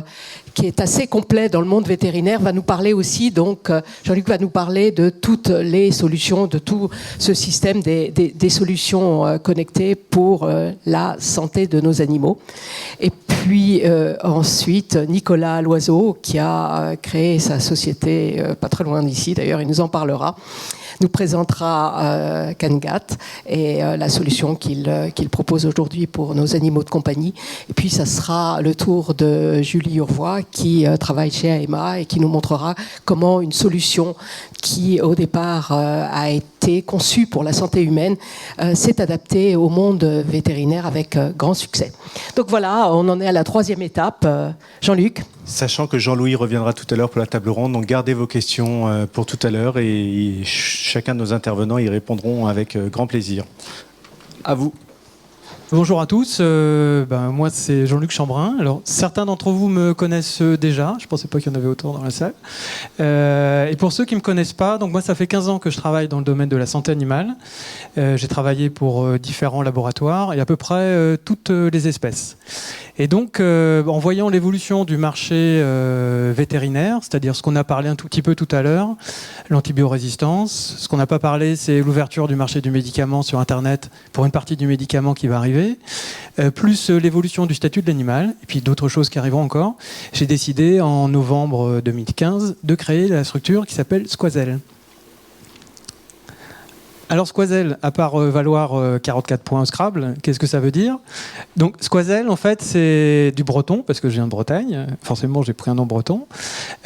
qui est assez complet dans le monde vétérinaire, va nous parler aussi, donc Jean-Luc va nous parler de toutes les solutions, de tout ce système des solutions connectées pour la santé de nos animaux. Et puis ensuite, Nicolas Loiseau, qui a créé sa société pas très loin d'ici, d'ailleurs, il nous en parlera, nous présentera Cangat et la solution qu'il propose aujourd'hui pour nos animaux de compagnie. Et puis, ça sera le tour de Julie Urvois, qui travaille chez AEMA et qui nous montrera comment une solution qui, au départ, a été conçue pour la santé humaine, s'est adaptée au monde vétérinaire avec grand succès. Donc voilà, on en est à la troisième étape. Jean-Luc ? Sachant que Jean-Louis reviendra tout à l'heure pour la table ronde, donc gardez vos questions pour tout à l'heure et chacun de nos intervenants y répondront avec grand plaisir. À vous. Bonjour à tous, moi c'est Jean-Luc Chambrin. Alors certains d'entre vous me connaissent déjà, je ne pensais pas qu'il y en avait autant dans la salle. Et pour ceux qui ne me connaissent pas, donc moi ça fait 15 ans que je travaille dans le domaine de la santé animale. J'ai travaillé pour différents laboratoires et à peu près toutes les espèces. Et donc, en voyant l'évolution du marché vétérinaire, c'est-à-dire ce qu'on a parlé un tout petit peu tout à l'heure, l'antibiorésistance, ce qu'on n'a pas parlé, c'est l'ouverture du marché du médicament sur Internet pour une partie du médicament qui va arriver, plus l'évolution du statut de l'animal, et puis d'autres choses qui arriveront encore. J'ai décidé en novembre 2015 de créer la structure qui s'appelle Squazel. Alors Squazel, à part valoir 44 points au Scrabble, qu'est-ce que ça veut dire ? Donc Squazel, en fait, c'est du breton, parce que je viens de Bretagne, forcément j'ai pris un nom breton.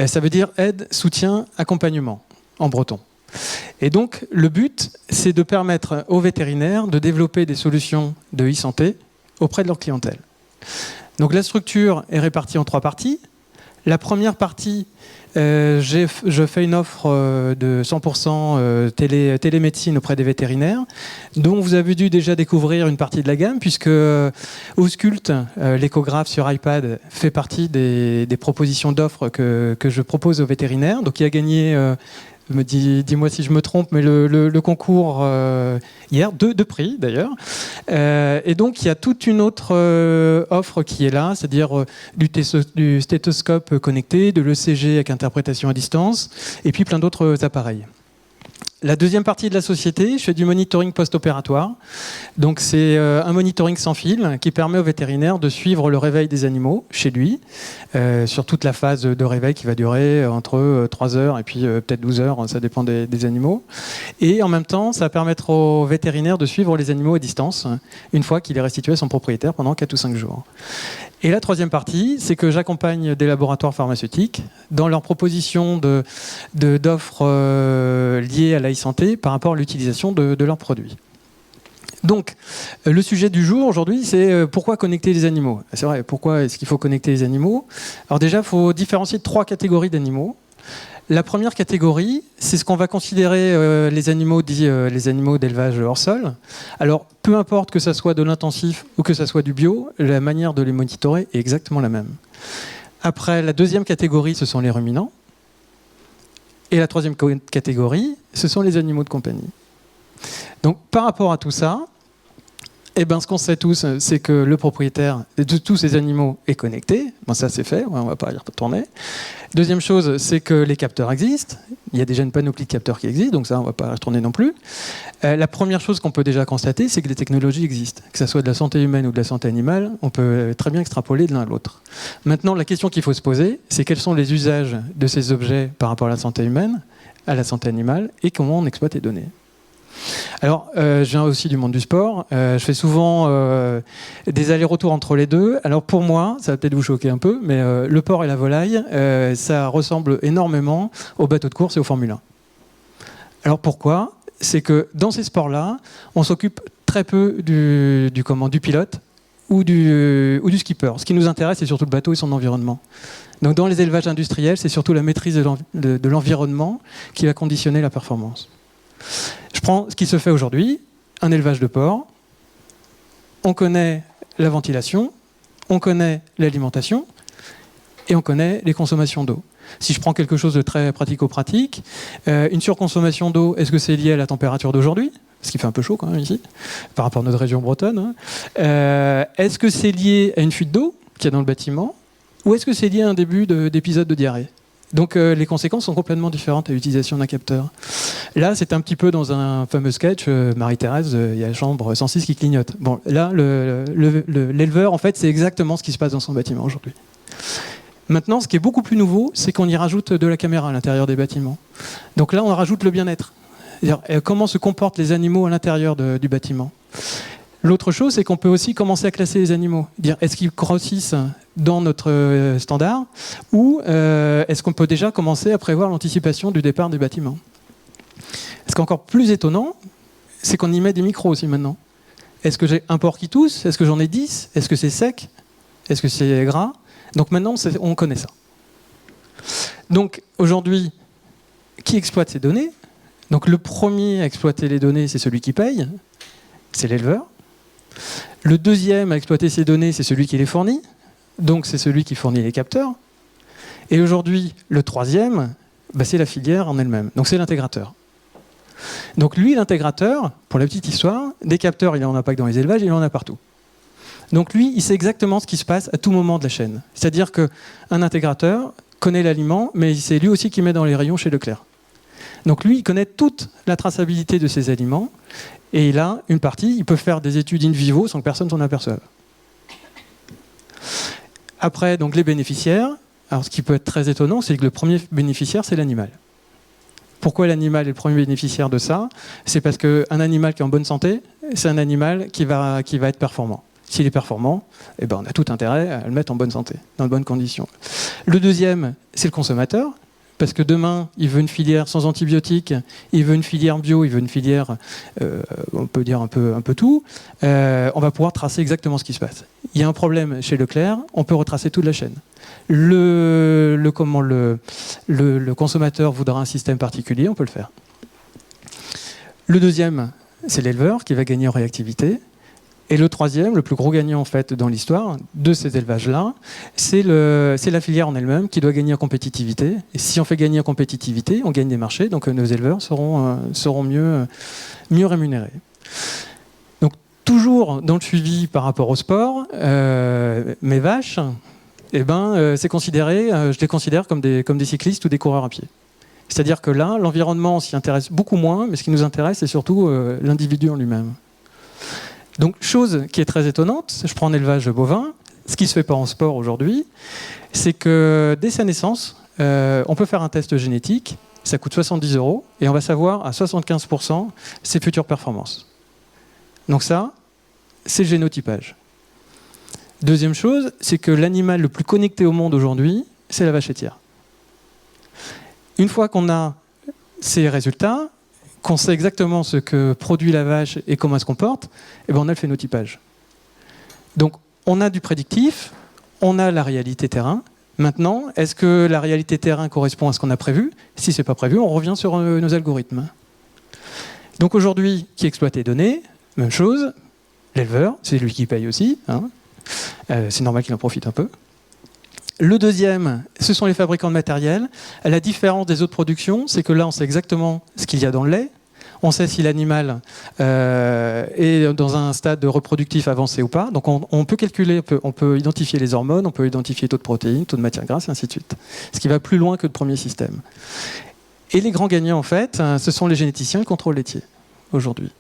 Ça veut dire aide, soutien, accompagnement, en breton. Et donc le but, c'est de permettre aux vétérinaires de développer des solutions de e-santé auprès de leur clientèle. Donc la structure est répartie en 3 parties. La première partie, je fais une offre de 100% télémédecine auprès des vétérinaires, dont vous avez dû déjà découvrir une partie de la gamme, puisque Auscult, l'échographe sur iPad, fait partie des propositions d'offres que je propose aux vétérinaires. Donc il a gagné... dis-moi si je me trompe, mais le concours hier, 2 prix d'ailleurs. Et donc il y a toute une autre offre qui est là, c'est-à-dire du stéthoscope connecté, de l'ECG avec interprétation à distance, et puis plein d'autres appareils. La deuxième partie de la société, je fais du monitoring post-opératoire. Donc c'est un monitoring sans fil qui permet au vétérinaire de suivre le réveil des animaux chez lui, sur toute la phase de réveil qui va durer entre 3 heures et puis peut-être 12 heures, ça dépend des animaux. Et en même temps, ça va permettre au vétérinaire de suivre les animaux à distance, une fois qu'il est restitué à son propriétaire pendant 4 ou 5 jours. Et la troisième partie, c'est que j'accompagne des laboratoires pharmaceutiques dans leur proposition d'offres liées à la e-santé par rapport à l'utilisation de leurs produits. Donc, le sujet du jour aujourd'hui, c'est pourquoi connecter les animaux. C'est vrai, pourquoi est-ce qu'il faut connecter les animaux ? Alors déjà, il faut différencier 3 catégories d'animaux. La première catégorie, c'est ce qu'on va considérer les animaux dits les animaux d'élevage hors sol. Alors, peu importe que ça soit de l'intensif ou que ça soit du bio, la manière de les monitorer est exactement la même. Après, la deuxième catégorie, ce sont les ruminants. Et la troisième catégorie, ce sont les animaux de compagnie. Donc par rapport à tout ça, eh ben, ce qu'on sait tous, c'est que le propriétaire de tous ces animaux est connecté. Bon, ça c'est fait, on ne va pas y retourner. Deuxième chose, c'est que les capteurs existent. Il y a déjà une panoplie de capteurs qui existent, donc ça on ne va pas y retourner non plus. La première chose qu'on peut déjà constater, c'est que les technologies existent. Que ce soit de la santé humaine ou de la santé animale, on peut très bien extrapoler de l'un à l'autre. Maintenant, la question qu'il faut se poser, c'est quels sont les usages de ces objets par rapport à la santé humaine, à la santé animale, et comment on exploite les données. Alors, je viens aussi du monde du sport. Je fais souvent des allers-retours entre les deux. Alors pour moi, ça va peut-être vous choquer un peu, mais le porc et la volaille, ça ressemble énormément aux bateaux de course et aux Formule 1. Alors pourquoi ? C'est que dans ces sports-là, on s'occupe très peu du pilote ou du skipper. Ce qui nous intéresse, c'est surtout le bateau et son environnement. Donc dans les élevages industriels, c'est surtout la maîtrise de l'environnement qui va conditionner la performance. Je prends ce qui se fait aujourd'hui, un élevage de porc. On connaît la ventilation, on connaît l'alimentation et on connaît les consommations d'eau. Si je prends quelque chose de très pratico-pratique, une surconsommation d'eau, est-ce que c'est lié à la température d'aujourd'hui ? Ce qui fait un peu chaud quand même ici, par rapport à notre région bretonne. Est-ce que c'est lié à une fuite d'eau qu'il y a dans le bâtiment ? Ou est-ce que c'est lié à un début d'épisode de diarrhée ? Donc les conséquences sont complètement différentes à l'utilisation d'un capteur. Là, c'est un petit peu dans un fameux sketch, Marie-Thérèse, il y a la chambre 106 qui clignote. Bon, là, l'éleveur, en fait, c'est exactement ce qui se passe dans son bâtiment aujourd'hui. Maintenant, ce qui est beaucoup plus nouveau, c'est qu'on y rajoute de la caméra à l'intérieur des bâtiments. Donc là, on rajoute le bien-être. C'est-à-dire, comment se comportent les animaux à l'intérieur du bâtiment. L'autre chose, c'est qu'on peut aussi commencer à classer les animaux. Dire, est-ce qu'ils grossissent dans notre standard ou est-ce qu'on peut déjà commencer à prévoir l'anticipation du départ des bâtiments ? Ce qui est encore plus étonnant, c'est qu'on y met des micros aussi maintenant. Est-ce que j'ai un porc qui tousse ? Est-ce que j'en ai 10 ? Est-ce que c'est sec ? Est-ce que c'est gras ? Donc maintenant, on connaît ça. Donc aujourd'hui, qui exploite ces données ? Donc le premier à exploiter les données, c'est celui qui paye, c'est l'éleveur. Le deuxième à exploiter ces données, c'est celui qui les fournit, donc c'est celui qui fournit les capteurs. Et aujourd'hui, le troisième, c'est la filière en elle-même, donc c'est l'intégrateur. Donc lui, l'intégrateur, pour la petite histoire, des capteurs, il n'en a pas que dans les élevages, il en a partout. Donc lui, il sait exactement ce qui se passe à tout moment de la chaîne. C'est-à-dire qu'un intégrateur connaît l'aliment, mais c'est lui aussi qui met dans les rayons chez Leclerc. Donc lui, il connaît toute la traçabilité de ses aliments, et là, une partie, il peut faire des études in vivo sans que personne s'en aperçoive. Après, donc les bénéficiaires. Alors, ce qui peut être très étonnant, c'est que le premier bénéficiaire, c'est l'animal. Pourquoi l'animal est le premier bénéficiaire de ça ? C'est parce qu'un animal qui est en bonne santé, c'est un animal qui va être performant. S'il est performant, on a tout intérêt à le mettre en bonne santé, dans de bonnes conditions. Le deuxième, c'est le consommateur. Parce que demain, il veut une filière sans antibiotiques, il veut une filière bio, il veut une filière, on peut dire un peu tout. On va pouvoir tracer exactement ce qui se passe. Il y a un problème chez Leclerc, on peut retracer toute la chaîne. Le consommateur voudra un système particulier, on peut le faire. Le deuxième, c'est l'éleveur qui va gagner en réactivité. Et le troisième, le plus gros gagnant en fait dans l'histoire de ces élevages-là, c'est la filière en elle-même qui doit gagner en compétitivité. Et si on fait gagner en compétitivité, on gagne des marchés, donc nos éleveurs seront mieux rémunérés. Donc toujours dans le suivi par rapport au sport, mes vaches, c'est considéré, je les considère comme des cyclistes ou des coureurs à pied. C'est-à-dire que là, l'environnement s'y intéresse beaucoup moins, mais ce qui nous intéresse, c'est surtout l'individu en lui-même. Donc, chose qui est très étonnante, je prends un élevage bovin, ce qui ne se fait pas en sport aujourd'hui, c'est que dès sa naissance, on peut faire un test génétique, ça coûte 70 € et on va savoir à 75% ses futures performances. Donc ça, c'est le génotypage. Deuxième chose, c'est que l'animal le plus connecté au monde aujourd'hui, c'est la vache laitière. Une fois qu'on a ces résultats, qu'on sait exactement ce que produit la vache et comment elle se comporte, on a le phénotypage. Donc on a du prédictif, on a la réalité terrain. Maintenant, est-ce que la réalité terrain correspond à ce qu'on a prévu ? Si ce n'est pas prévu, on revient sur nos algorithmes. Donc aujourd'hui, qui exploite les données ? Même chose, l'éleveur, c'est lui qui paye aussi. C'est normal qu'il en profite un peu. Le deuxième, ce sont les fabricants de matériel. La différence des autres productions, c'est que là, on sait exactement ce qu'il y a dans le lait. On sait si l'animal est dans un stade reproductif avancé ou pas. Donc on peut calculer, on peut identifier les hormones, on peut identifier taux de protéines, taux de matière grasse, et ainsi de suite. Ce qui va plus loin que le premier système. Et les grands gagnants, en fait, ce sont les généticiens et le contrôle laitier, aujourd'hui.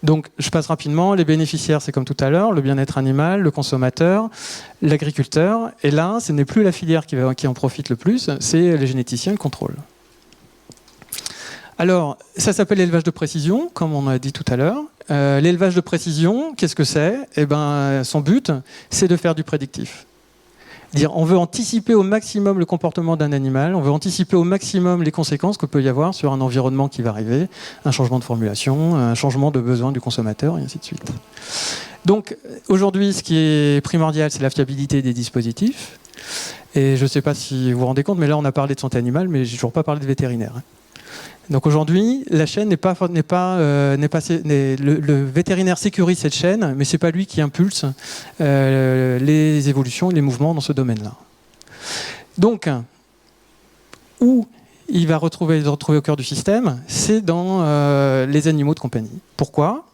Donc, je passe rapidement. Les bénéficiaires, c'est comme tout à l'heure, le bien-être animal, le consommateur, l'agriculteur. Et là, ce n'est plus la filière qui en profite le plus, c'est les généticiens et le contrôle. Alors, ça s'appelle l'élevage de précision, comme on a dit tout à l'heure. L'élevage de précision, qu'est-ce que c'est ? Eh ben, son but, c'est de faire du prédictif. Dire, on veut anticiper au maximum le comportement d'un animal, on veut anticiper au maximum les conséquences que peut y avoir sur un environnement qui va arriver, un changement de formulation, un changement de besoin du consommateur, et ainsi de suite. Donc, aujourd'hui, ce qui est primordial, c'est la fiabilité des dispositifs. Et je ne sais pas si vous vous rendez compte, mais là, on a parlé de santé animale, mais je n'ai toujours pas parlé de vétérinaire. Donc aujourd'hui, la chaîne le vétérinaire sécurise cette chaîne, mais c'est pas lui qui impulse les évolutions et les mouvements dans ce domaine-là. Donc, où il va se retrouver au cœur du système, c'est dans les animaux de compagnie. Pourquoi ?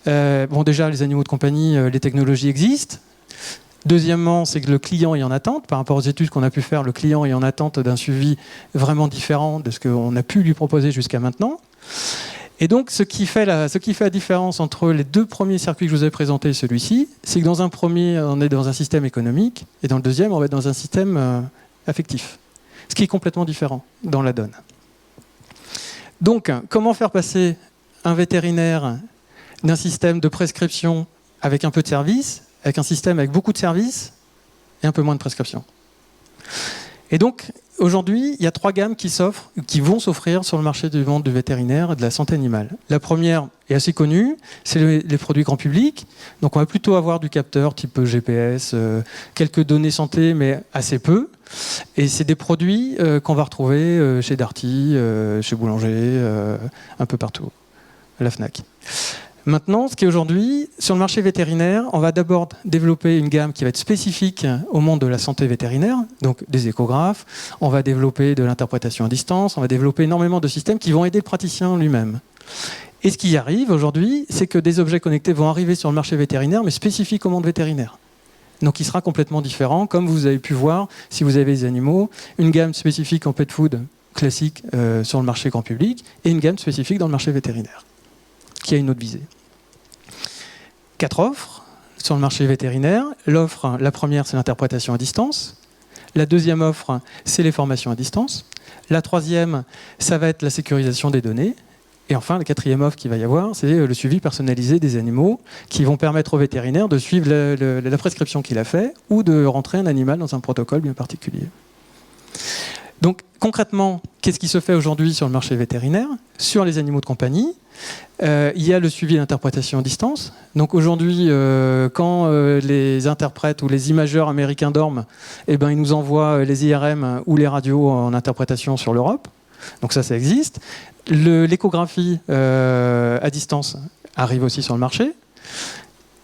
Bon, déjà, les animaux de compagnie, les technologies existent. Deuxièmement, c'est que le client est en attente. Par rapport aux études qu'on a pu faire, le client est en attente d'un suivi vraiment différent de ce qu'on a pu lui proposer jusqu'à maintenant. Et donc, ce qui fait la différence entre les deux premiers circuits que je vous ai présentés et celui-ci, c'est que dans un premier, on est dans un système économique, et dans le deuxième, on va être dans un système affectif. Ce qui est complètement différent dans la donne. Donc, comment faire passer un vétérinaire d'un système de prescription avec un peu de service, avec un système avec beaucoup de services et un peu moins de prescription. Et donc, aujourd'hui, il y a 3 gammes qui vont s'offrir sur le marché du monde du vétérinaire et de la santé animale. La première est assez connue, c'est les produits grand public. Donc, on va plutôt avoir du capteur type GPS, quelques données santé, mais assez peu. Et c'est des produits qu'on va retrouver chez Darty, chez Boulanger, un peu partout, à la Fnac. Maintenant, ce qui est aujourd'hui, sur le marché vétérinaire, on va d'abord développer une gamme qui va être spécifique au monde de la santé vétérinaire, donc des échographes, on va développer de l'interprétation à distance, on va développer énormément de systèmes qui vont aider le praticien lui-même. Et ce qui arrive aujourd'hui, c'est que des objets connectés vont arriver sur le marché vétérinaire, mais spécifiques au monde vétérinaire. Donc il sera complètement différent, comme vous avez pu voir, si vous avez des animaux, une gamme spécifique en pet food classique sur le marché grand public, et une gamme spécifique dans le marché vétérinaire, qui a une autre visée. 4 offres sur le marché vétérinaire. L'offre, la première, c'est l'interprétation à distance. La deuxième offre, c'est les formations à distance. La troisième, ça va être la sécurisation des données. Et enfin, la quatrième offre qu'il va y avoir, c'est le suivi personnalisé des animaux qui vont permettre au vétérinaire de suivre la prescription qu'il a fait ou de rentrer un animal dans un protocole bien particulier. Donc concrètement, qu'est-ce qui se fait aujourd'hui sur le marché vétérinaire ? Sur les animaux de compagnie, il y a le suivi et l'interprétation à distance. Donc aujourd'hui, quand les interprètes ou les imageurs américains dorment, eh ben, ils nous envoient les IRM ou les radios en interprétation sur l'Europe. Donc ça existe. L'échographie à distance arrive aussi sur le marché.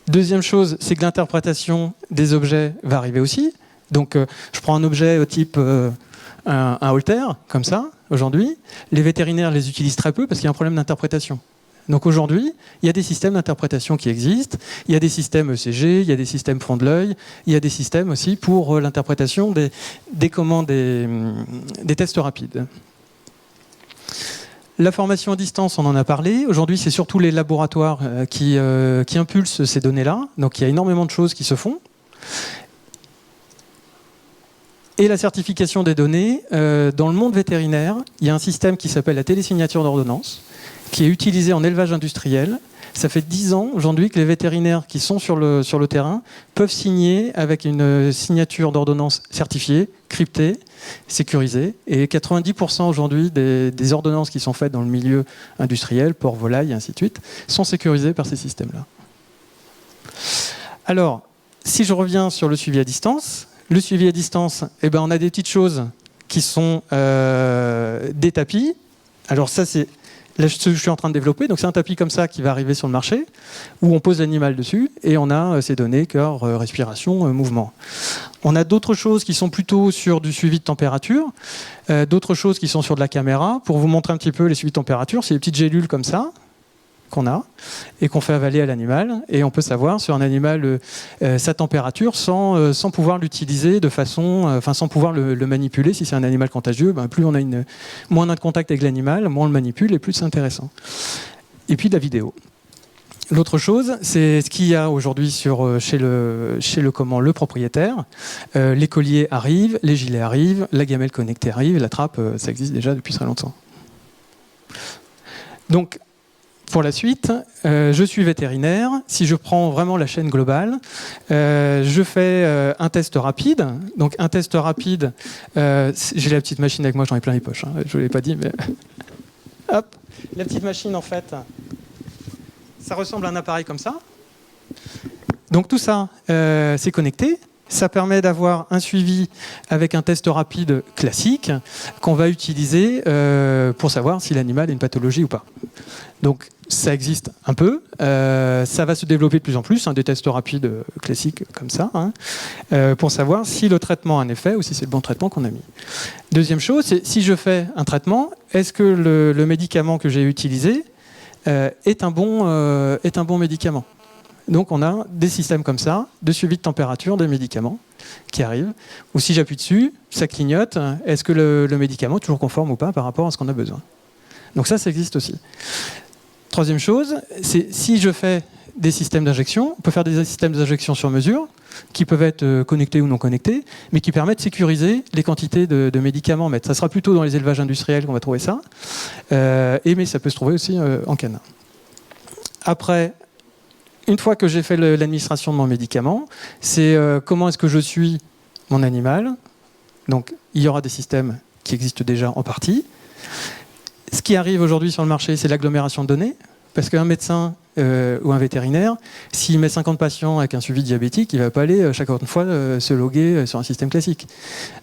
Deuxième chose, c'est que l'interprétation des objets va arriver aussi. Donc je prends un objet type un halter, comme ça, aujourd'hui. Les vétérinaires les utilisent très peu parce qu'il y a un problème d'interprétation. Donc aujourd'hui, il y a des systèmes d'interprétation qui existent. Il y a des systèmes ECG, il y a des systèmes fond de l'œil, il y a des systèmes aussi pour l'interprétation des tests rapides. La formation à distance, on en a parlé. Aujourd'hui, c'est surtout les laboratoires qui impulsent ces données-là. Donc il y a énormément de choses qui se font. Et la certification des données, dans le monde vétérinaire, il y a un système qui s'appelle la télésignature d'ordonnance, qui est utilisé en élevage industriel. Ça fait 10 ans aujourd'hui que les vétérinaires qui sont sur le terrain peuvent signer avec une signature d'ordonnance certifiée, cryptée, sécurisée. Et 90% aujourd'hui des ordonnances qui sont faites dans le milieu industriel, porc, volaille, et ainsi de suite, sont sécurisées par ces systèmes-là. Alors, si je reviens sur le suivi à distance, le suivi à distance, eh ben, on a des petites choses qui sont des tapis. Alors ça, c'est Là, je suis en train de développer, donc c'est un tapis comme ça qui va arriver sur le marché, où on pose l'animal dessus, et on a ces données, cœur, respiration, mouvement. On a d'autres choses qui sont plutôt sur du suivi de température, d'autres choses qui sont sur de la caméra. Pour vous montrer un petit peu les suivis de température, c'est des petites gélules comme ça, qu'on a, et qu'on fait avaler à l'animal, et on peut savoir sur un animal sa température sans pouvoir l'utiliser de façon, sans pouvoir le manipuler. Si c'est un animal contagieux, plus moins on a de contact avec l'animal, moins on le manipule, et plus c'est intéressant. Et puis de la vidéo. L'autre chose, c'est ce qu'il y a aujourd'hui chez le propriétaire. Les colliers arrivent, les gilets arrivent, la gamelle connectée arrive, la trappe, ça existe déjà depuis très longtemps. Donc, pour la suite, je suis vétérinaire. Si je prends vraiment la chaîne globale, je fais un test rapide. Donc un test rapide, j'ai la petite machine avec moi, j'en ai plein les poches. Je ne vous l'ai pas dit, mais hop, la petite machine en fait, ça ressemble à un appareil comme ça. Donc tout ça, c'est connecté. Ça permet d'avoir un suivi avec un test rapide classique qu'on va utiliser pour savoir si l'animal a une pathologie ou pas. Donc ça existe un peu, ça va se développer de plus en plus, des tests rapides classiques comme ça, pour savoir si le traitement a un effet ou si c'est le bon traitement qu'on a mis. Deuxième chose, c'est si je fais un traitement, est-ce que le médicament que j'ai utilisé est un bon médicament ? Donc on a des systèmes comme ça, de suivi de température des médicaments qui arrivent, ou si j'appuie dessus, ça clignote, est-ce que le médicament est toujours conforme ou pas par rapport à ce qu'on a besoin. Donc ça existe aussi. Troisième chose, c'est si je fais des systèmes d'injection, on peut faire des systèmes d'injection sur mesure, qui peuvent être connectés ou non connectés, mais qui permettent de sécuriser les quantités de médicaments à mettre. Ça sera plutôt dans les élevages industriels qu'on va trouver ça, mais ça peut se trouver aussi en canne. Après, une fois que j'ai fait l'administration de mon médicament, c'est comment est-ce que je suis mon animal. Donc, il y aura des systèmes qui existent déjà en partie. Ce qui arrive aujourd'hui sur le marché, c'est l'agglomération de données. Parce qu'un médecin ou un vétérinaire, s'il met 50 patients avec un suivi diabétique, il ne va pas aller chaque fois se loguer sur un système classique.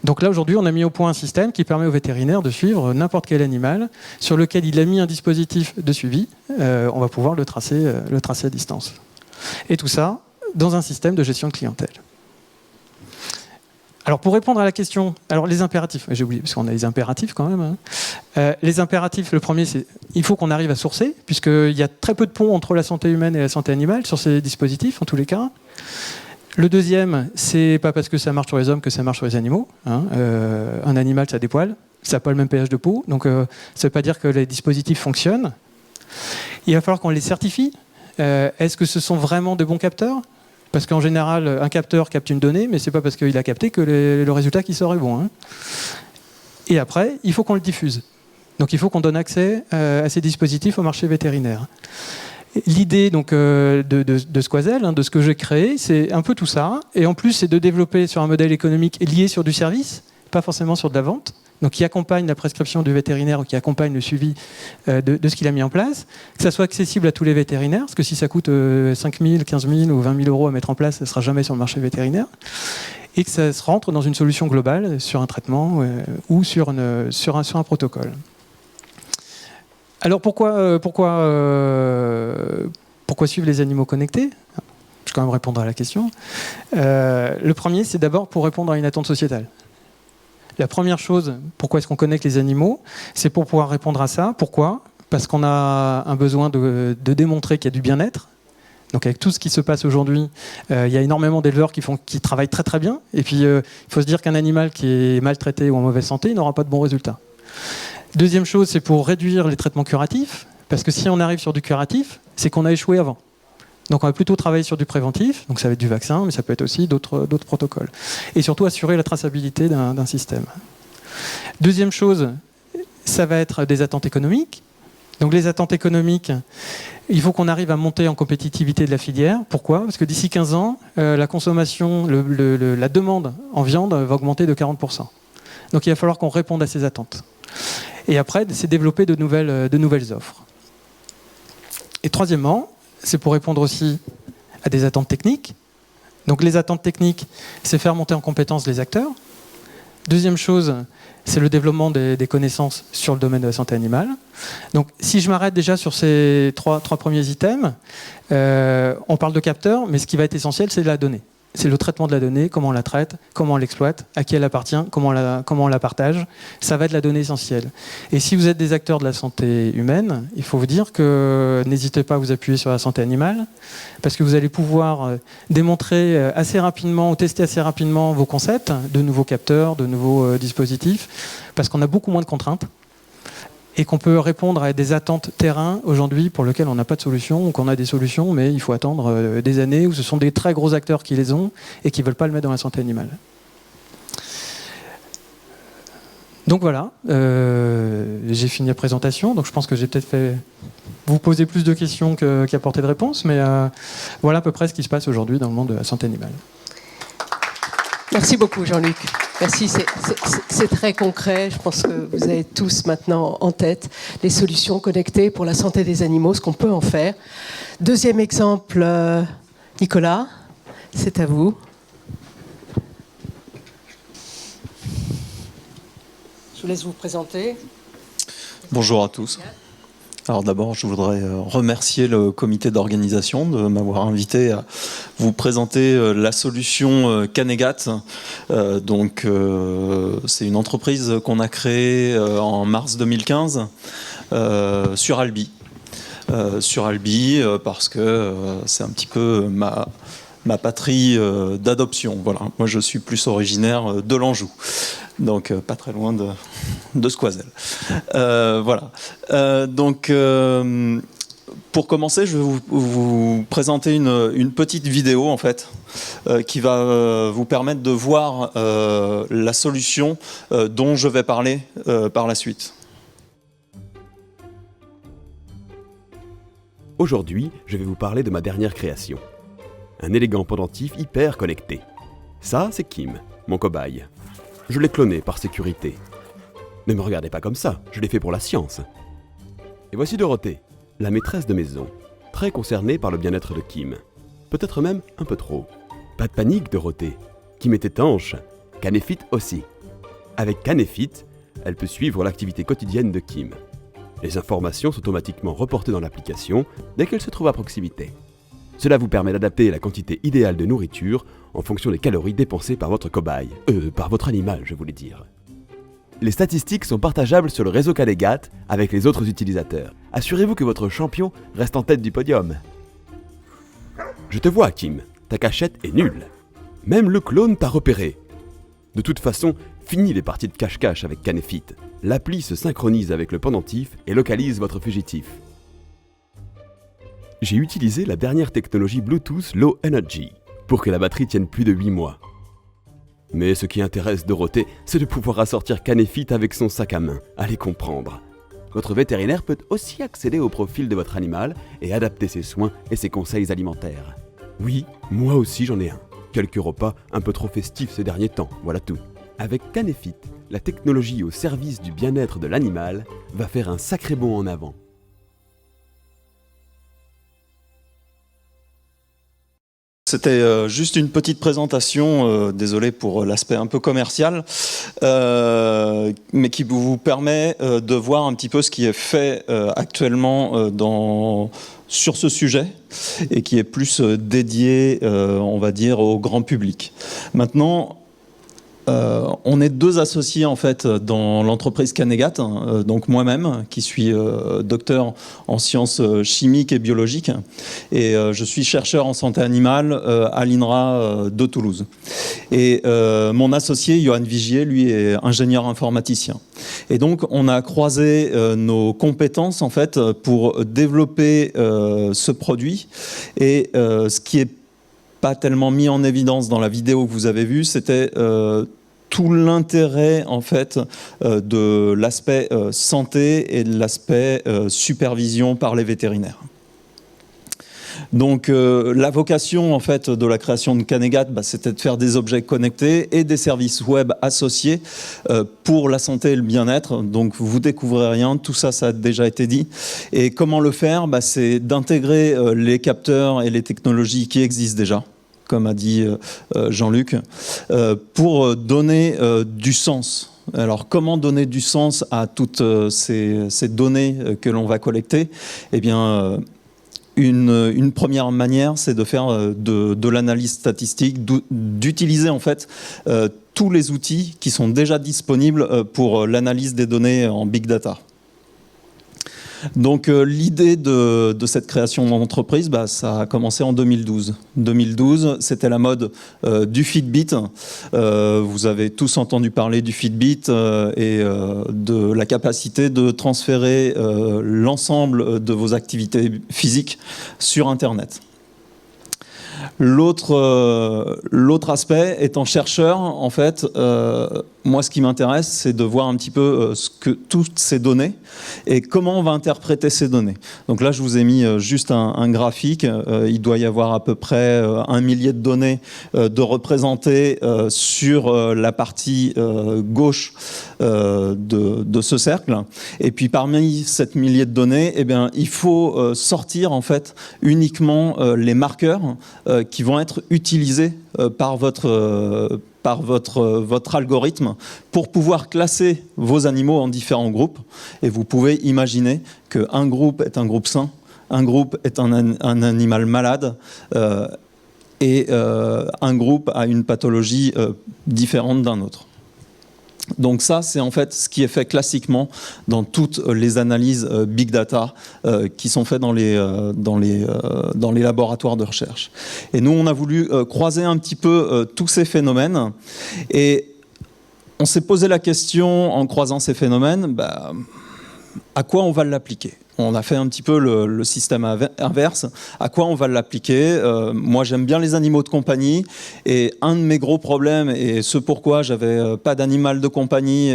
Donc là, aujourd'hui, on a mis au point un système qui permet au vétérinaire de suivre n'importe quel animal sur lequel il a mis un dispositif de suivi. On va pouvoir le tracer à distance. Et tout ça dans un système de gestion de clientèle. Alors pour répondre à la question, alors les impératifs, j'ai oublié parce qu'on a les impératifs quand même. Les impératifs, le premier c'est il faut qu'on arrive à sourcer, puisqu'il y a très peu de ponts entre la santé humaine et la santé animale sur ces dispositifs en tous les cas. Le deuxième, c'est pas parce que ça marche sur les hommes que ça marche sur les animaux. Un animal ça a des poils, ça n'a pas le même pH de peau, donc ça ne veut pas dire que les dispositifs fonctionnent. Il va falloir qu'on les certifie. Est-ce que ce sont vraiment de bons capteurs ? Parce qu'en général, un capteur capte une donnée, mais ce n'est pas parce qu'il a capté que le résultat qui sort est bon. Et après, il faut qu'on le diffuse. Donc il faut qu'on donne accès à ces dispositifs au marché vétérinaire. L'idée donc, de Squazel, de ce que j'ai créé, c'est un peu tout ça. Et en plus, c'est de développer sur un modèle économique lié sur du service, pas forcément sur de la vente. Donc qui accompagne la prescription du vétérinaire ou qui accompagne le suivi de ce qu'il a mis en place, que ça soit accessible à tous les vétérinaires, parce que si ça coûte 5 000, 15 000 ou 20 000 euros à mettre en place, ça ne sera jamais sur le marché vétérinaire, et que ça se rentre dans une solution globale sur un traitement ou sur un protocole. Alors pourquoi suivre les animaux connectés ? Je vais quand même répondre à la question. Le premier, c'est d'abord pour répondre à une attente sociétale. La première chose, pourquoi est-ce qu'on connecte les animaux ? C'est pour pouvoir répondre à ça. Pourquoi ? Parce qu'on a un besoin de démontrer qu'il y a du bien-être. Donc avec tout ce qui se passe aujourd'hui, il y a énormément d'éleveurs qui travaillent très très bien. Et puis il faut se dire qu'un animal qui est maltraité ou en mauvaise santé, il n'aura pas de bons résultats. Deuxième chose, c'est pour réduire les traitements curatifs. Parce que si on arrive sur du curatif, c'est qu'on a échoué avant. Donc on va plutôt travailler sur du préventif, donc ça va être du vaccin, mais ça peut être aussi d'autres protocoles. Et surtout assurer la traçabilité d'un système. Deuxième chose, ça va être des attentes économiques. Donc les attentes économiques, il faut qu'on arrive à monter en compétitivité de la filière. Pourquoi ? Parce que d'ici 15 ans, la consommation, la demande en viande va augmenter de 40%. Donc il va falloir qu'on réponde à ces attentes. Et après, c'est développer de nouvelles offres. Et troisièmement, c'est pour répondre aussi à des attentes techniques. Donc les attentes techniques, c'est faire monter en compétence les acteurs. Deuxième chose, c'est le développement des connaissances sur le domaine de la santé animale. Donc, si je m'arrête déjà sur ces trois premiers items, on parle de capteurs, mais ce qui va être essentiel, c'est la donnée. C'est le traitement de la donnée, comment on la traite, comment on l'exploite, à qui elle appartient, comment on la partage. Ça va être la donnée essentielle. Et si vous êtes des acteurs de la santé humaine, il faut vous dire que n'hésitez pas à vous appuyer sur la santé animale, parce que vous allez pouvoir démontrer assez rapidement ou tester assez rapidement vos concepts, de nouveaux capteurs, de nouveaux dispositifs, parce qu'on a beaucoup moins de contraintes et qu'on peut répondre à des attentes terrain aujourd'hui pour lesquelles on n'a pas de solution, ou qu'on a des solutions, mais il faut attendre des années, où ce sont des très gros acteurs qui les ont et qui ne veulent pas le mettre dans la santé animale. Donc voilà, j'ai fini la présentation, donc je pense que j'ai peut-être fait vous poser plus de questions qu'apporter de réponses, mais voilà à peu près ce qui se passe aujourd'hui dans le monde de la santé animale. Merci beaucoup Jean-Luc. Merci, c'est très concret. Je pense que vous avez tous maintenant en tête les solutions connectées pour la santé des animaux, ce qu'on peut en faire. Deuxième exemple, Nicolas, c'est à vous. Je vous laisse vous présenter. Bonjour à tous. Alors d'abord, je voudrais remercier le comité d'organisation de m'avoir invité à vous présenter la solution Canegat. C'est une entreprise qu'on a créée en mars 2015 sur Albi. Parce que c'est un petit peu ma patrie d'adoption. Voilà. Moi, je suis plus originaire de l'Anjou, donc pas très loin de Squazel. Voilà. Pour commencer, je vais vous présenter une petite vidéo en fait, qui va vous permettre de voir la solution dont je vais parler par la suite. Aujourd'hui, je vais vous parler de ma dernière création. Un élégant pendentif hyper connecté. Ça, c'est Kim, mon cobaye. Je l'ai cloné par sécurité. Ne me regardez pas comme ça, je l'ai fait pour la science. Et voici Dorothée, la maîtresse de maison, très concernée par le bien-être de Kim. Peut-être même un peu trop. Pas de panique, Dorothée. Kim est étanche, Canefit aussi. Avec Canefit, elle peut suivre l'activité quotidienne de Kim. Les informations sont automatiquement reportées dans l'application dès qu'elle se trouve à proximité. Cela vous permet d'adapter la quantité idéale de nourriture en fonction des calories dépensées par votre cobaye. Par votre animal, je voulais dire. Les statistiques sont partageables sur le réseau Canegat avec les autres utilisateurs. Assurez-vous que votre champion reste en tête du podium. Je te vois, Kim. Ta cachette est nulle. Même le clone t'a repéré. De toute façon, fini les parties de cache-cache avec Canefit. L'appli se synchronise avec le pendentif et localise votre fugitif. J'ai utilisé la dernière technologie Bluetooth Low Energy pour que la batterie tienne plus de 8 mois. Mais ce qui intéresse Dorothée, c'est de pouvoir assortir Canefit avec son sac à main. Allez comprendre. Votre vétérinaire peut aussi accéder au profil de votre animal et adapter ses soins et ses conseils alimentaires. Oui, moi aussi j'en ai un. Quelques repas un peu trop festifs ces derniers temps, voilà tout. Avec Canefit, la technologie au service du bien-être de l'animal va faire un sacré bond en avant. C'était juste une petite présentation, désolé pour l'aspect un peu commercial, mais qui vous permet de voir un petit peu ce qui est fait actuellement sur ce sujet et qui est plus dédié, on va dire, au grand public. Maintenant, on est deux associés en fait dans l'entreprise Canegat, donc moi-même qui suis docteur en sciences chimiques et biologiques et je suis chercheur en santé animale à l'INRA de Toulouse. Et mon associé Johan Vigier, lui, est ingénieur informaticien. Et donc on a croisé nos compétences en fait pour développer ce produit et ce qui est pas tellement mis en évidence dans la vidéo que vous avez vue, c'était tout l'intérêt en fait de l'aspect santé et de l'aspect supervision par les vétérinaires. Donc la vocation en fait de la création de Canegat, c'était de faire des objets connectés et des services web associés pour la santé et le bien-être. Donc vous découvrez rien, tout ça, ça a déjà été dit. Et comment le faire ? C'est d'intégrer les capteurs et les technologies qui existent déjà, comme a dit Jean-Luc, pour donner du sens. Alors, comment donner du sens à toutes ces données que l'on va collecter? Eh bien, une première manière, c'est de faire de l'analyse statistique, d'utiliser en fait tous les outils qui sont déjà disponibles pour l'analyse des données en big data. Donc l'idée de cette création d'entreprise, ça a commencé en 2012. 2012, c'était la mode du Fitbit. Vous avez tous entendu parler du Fitbit et de la capacité de transférer l'ensemble de vos activités physiques sur Internet. L'autre aspect, étant chercheur, en fait, moi, ce qui m'intéresse, c'est de voir un petit peu toutes ces données et comment on va interpréter ces données. Donc là, je vous ai mis juste un graphique. Il doit y avoir à peu près 1 millier de données de représentées sur la partie gauche de ce cercle. Et puis, parmi cette millier de données, eh bien, il faut sortir en fait uniquement les marqueurs qui vont être utilisés par votre algorithme pour pouvoir classer vos animaux en différents groupes. Et vous pouvez imaginer qu'un groupe est un groupe sain, un groupe est un animal malade, et un groupe a une pathologie différente d'un autre. Donc ça, c'est en fait ce qui est fait classiquement dans toutes les analyses big data qui sont faites dans les laboratoires de recherche. Et nous, on a voulu croiser un petit peu tous ces phénomènes et on s'est posé la question en croisant ces phénomènes, à quoi on va l'appliquer ? On a fait un petit peu le système inverse. À quoi on va l'appliquer ? Moi, j'aime bien les animaux de compagnie. Et un de mes gros problèmes, et ce pourquoi j'avais pas d'animal de compagnie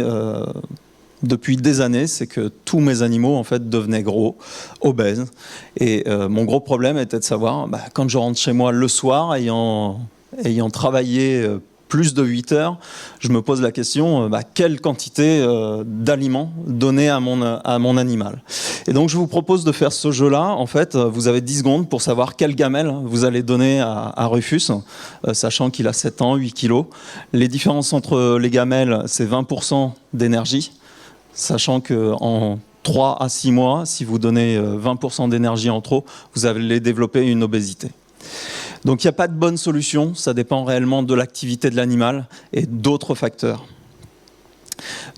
depuis des années, c'est que tous mes animaux, en fait, devenaient gros, obèses. Et mon gros problème était de savoir, quand je rentre chez moi le soir, ayant travaillé plus de 8 heures, je me pose la question, quelle quantité d'aliments donner à mon animal. Et donc je vous propose de faire ce jeu-là. En fait, vous avez 10 secondes pour savoir quelle gamelle vous allez donner à Rufus, sachant qu'il a 7 ans, 8 kilos. Les différences entre les gamelles, c'est 20% d'énergie, sachant qu'en 3 à 6 mois, si vous donnez 20% d'énergie en trop, vous allez développer une obésité. Donc il n'y a pas de bonne solution, ça dépend réellement de l'activité de l'animal et d'autres facteurs.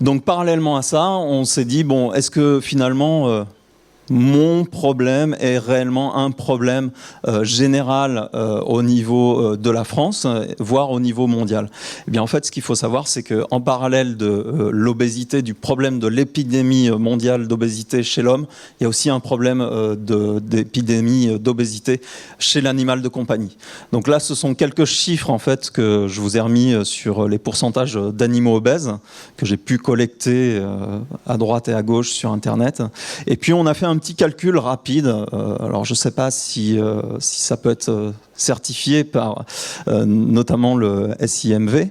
Donc parallèlement à ça, on s'est dit, est-ce que finalement mon problème est réellement un problème général au niveau de la France, voire au niveau mondial. Eh bien, en fait, ce qu'il faut savoir, c'est qu'en parallèle de l'obésité, du problème de l'épidémie mondiale d'obésité chez l'homme, il y a aussi un problème d'épidémie d'obésité chez l'animal de compagnie. Donc là, ce sont quelques chiffres en fait que je vous ai remis sur les pourcentages d'animaux obèses que j'ai pu collecter à droite et à gauche sur Internet. Et puis, on a fait un petit calcul rapide. Alors, je ne sais pas si ça peut être certifié par notamment le SIMV,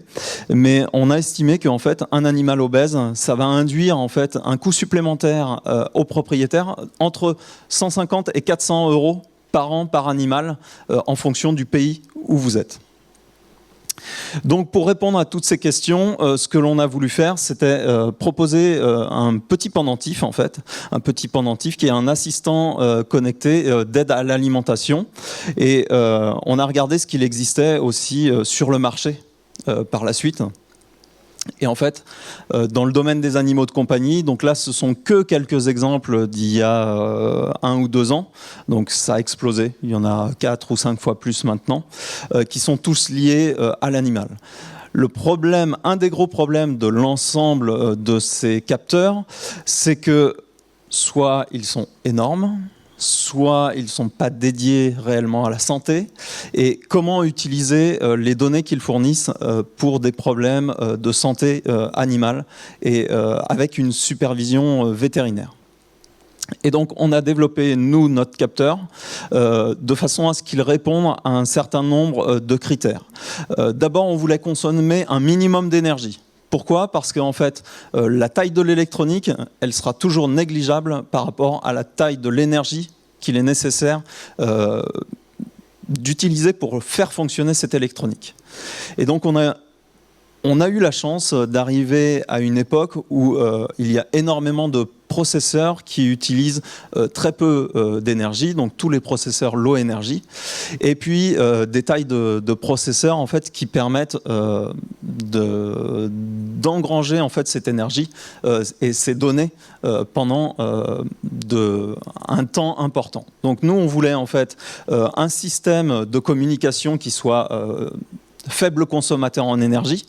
mais on a estimé qu'en fait, un animal obèse, ça va induire en fait un coût supplémentaire aux propriétaires entre 150 et 400 euros par an par animal en fonction du pays où vous êtes. Donc pour répondre à toutes ces questions, ce que l'on a voulu faire, c'était proposer un petit pendentif en fait, un petit pendentif qui est un assistant connecté d'aide à l'alimentation. Et on a regardé ce qu'il existait aussi sur le marché par la suite. Et en fait, dans le domaine des animaux de compagnie, donc là, ce sont que quelques exemples d'il y a 1 ou 2 ans. Donc ça a explosé. Il y en a 4 ou 5 fois plus maintenant, qui sont tous liés à l'animal. Le problème, un des gros problèmes de l'ensemble de ces capteurs, c'est que soit ils sont énormes, soit ils ne sont pas dédiés réellement à la santé, et comment utiliser les données qu'ils fournissent pour des problèmes de santé animale et avec une supervision vétérinaire. Et donc on a développé, nous, notre capteur, de façon à ce qu'il réponde à un certain nombre de critères. D'abord, on voulait consommer un minimum d'énergie. Pourquoi ? Parce qu'en fait, la taille de l'électronique, elle sera toujours négligeable par rapport à la taille de l'énergie qu'il est nécessaire d'utiliser pour faire fonctionner cette électronique. Et donc on a eu la chance d'arriver à une époque où il y a énormément de processeurs qui utilisent très peu d'énergie, donc tous les processeurs low énergie, et puis des tailles de processeurs en fait qui permettent d'engranger en fait cette énergie et ces données pendant un temps important. Donc nous on voulait en fait un système de communication qui soit faible consommateur en énergie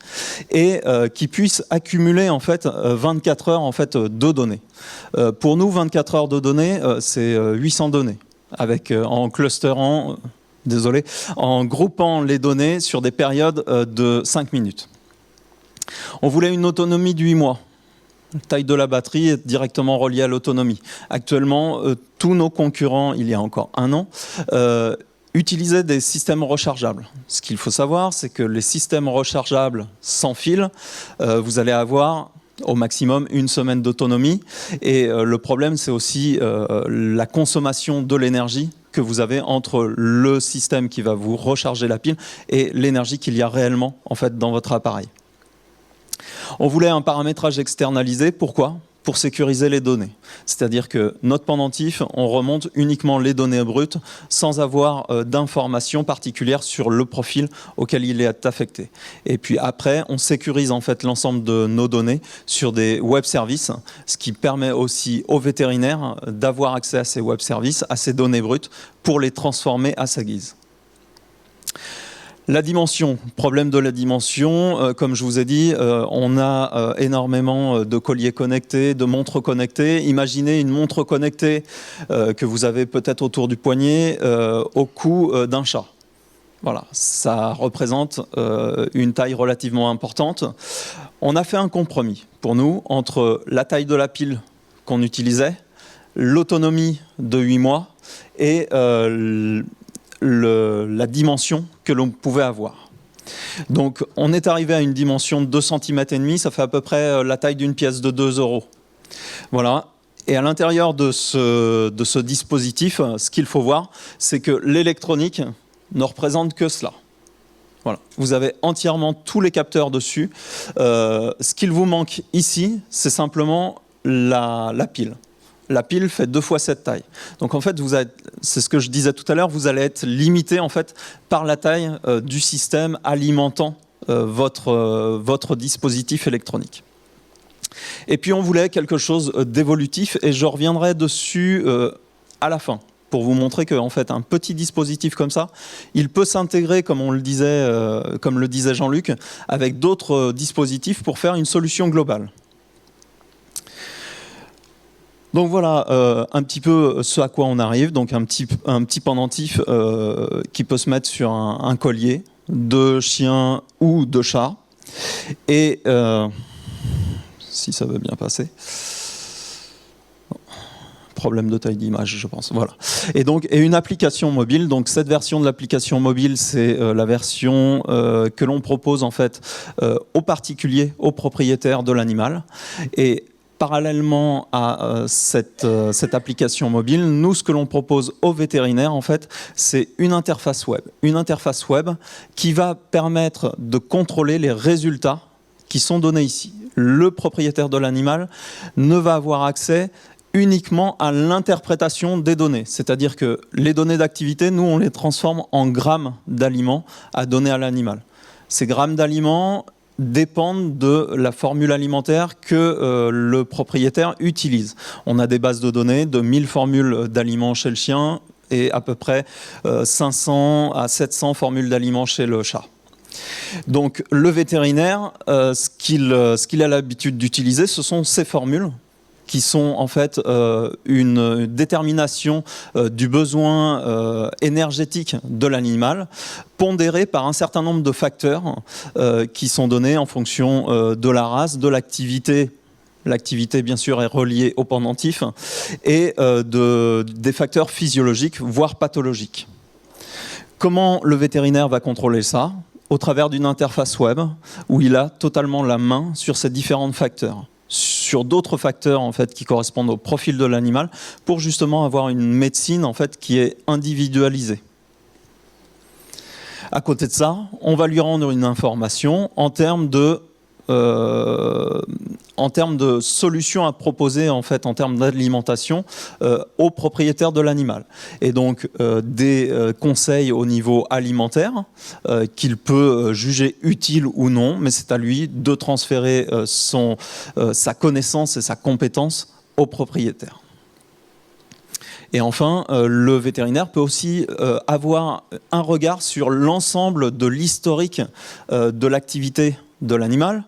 et qui puisse accumuler en fait 24 heures en fait de données. Pour nous, 24 heures de données, c'est 800 données, avec en clusterant, en groupant les données sur des périodes de 5 minutes. On voulait une autonomie de 8 mois. La taille de la batterie est directement reliée à l'autonomie. Actuellement, tous nos concurrents, il y a encore un an, utilisaient des systèmes rechargeables. Ce qu'il faut savoir, c'est que les systèmes rechargeables sans fil, vous allez avoir au maximum 1 semaine d'autonomie. Et le problème, c'est aussi la consommation de l'énergie que vous avez entre le système qui va vous recharger la pile et l'énergie qu'il y a réellement en fait, dans votre appareil. On voulait un paramétrage externalisé. Pourquoi ? Pour sécuriser les données. C'est-à-dire que notre pendentif, on remonte uniquement les données brutes sans avoir d'informations particulières sur le profil auquel il est affecté. Et puis après, on sécurise en fait l'ensemble de nos données sur des web services, ce qui permet aussi aux vétérinaires d'avoir accès à ces web services, à ces données brutes, pour les transformer à sa guise. La dimension, problème de la dimension, comme je vous ai dit, on a énormément de colliers connectés, de montres connectées. Imaginez une montre connectée que vous avez peut-être autour du poignet au cou d'un chat. Voilà, ça représente une taille relativement importante. On a fait un compromis pour nous entre la taille de la pile qu'on utilisait, l'autonomie de 8 mois et la dimension que l'on pouvait avoir. Donc on est arrivé à une dimension de 2,5 cm, ça fait à peu près la taille d'une pièce de 2 €. Voilà. Et à l'intérieur de ce dispositif, ce qu'il faut voir, c'est que l'électronique ne représente que cela. Voilà. Vous avez entièrement tous les capteurs dessus. Ce qu'il vous manque ici, c'est simplement la pile. La pile fait 2 fois cette taille. Donc en fait, c'est ce que je disais tout à l'heure, vous allez être limité en fait par la taille du système alimentant votre dispositif électronique. Et puis on voulait quelque chose d'évolutif et je reviendrai dessus à la fin pour vous montrer qu'en fait un petit dispositif comme ça, il peut s'intégrer, comme le disait Jean-Luc, avec d'autres dispositifs pour faire une solution globale. Donc voilà un petit peu ce à quoi on arrive, donc un petit pendentif qui peut se mettre sur un collier de chien ou de chat. Et si ça veut bien passer. Problème de taille d'image, je pense. Voilà. Et une application mobile. Donc cette version de l'application mobile, c'est la version que l'on propose en fait aux particuliers, aux propriétaires de l'animal. Et parallèlement à cette application mobile, nous, ce que l'on propose aux vétérinaires, en fait, c'est une interface web. Une interface web qui va permettre de contrôler les résultats qui sont donnés ici. Le propriétaire de l'animal ne va avoir accès uniquement à l'interprétation des données. C'est-à-dire que les données d'activité, nous, on les transforme en grammes d'aliments à donner à l'animal. Ces grammes d'aliments dépendent de la formule alimentaire que le propriétaire utilise. On a des bases de données de 1000 formules d'aliments chez le chien et à peu près 500 à 700 formules d'aliments chez le chat. Donc le vétérinaire, ce qu'il a l'habitude d'utiliser, ce sont ces formules qui sont en fait une détermination du besoin énergétique de l'animal, pondéré par un certain nombre de facteurs qui sont donnés en fonction de la race, de l'activité. L'activité, bien sûr, est reliée au pendentif, et des facteurs physiologiques, voire pathologiques. Comment le vétérinaire va contrôler ça ? Au travers d'une interface web où il a totalement la main sur ces différents facteurs, sur d'autres facteurs en fait qui correspondent au profil de l'animal, pour justement avoir une médecine en fait qui est individualisée. À côté de ça, on va lui rendre une information en termes de solutions à proposer en fait en termes d'alimentation aux propriétaires de l'animal. Et donc des conseils au niveau alimentaire qu'il peut juger utile ou non, mais c'est à lui de transférer sa connaissance et sa compétence au propriétaire. Et enfin, le vétérinaire peut aussi avoir un regard sur l'ensemble de l'historique de l'activité de l'animal,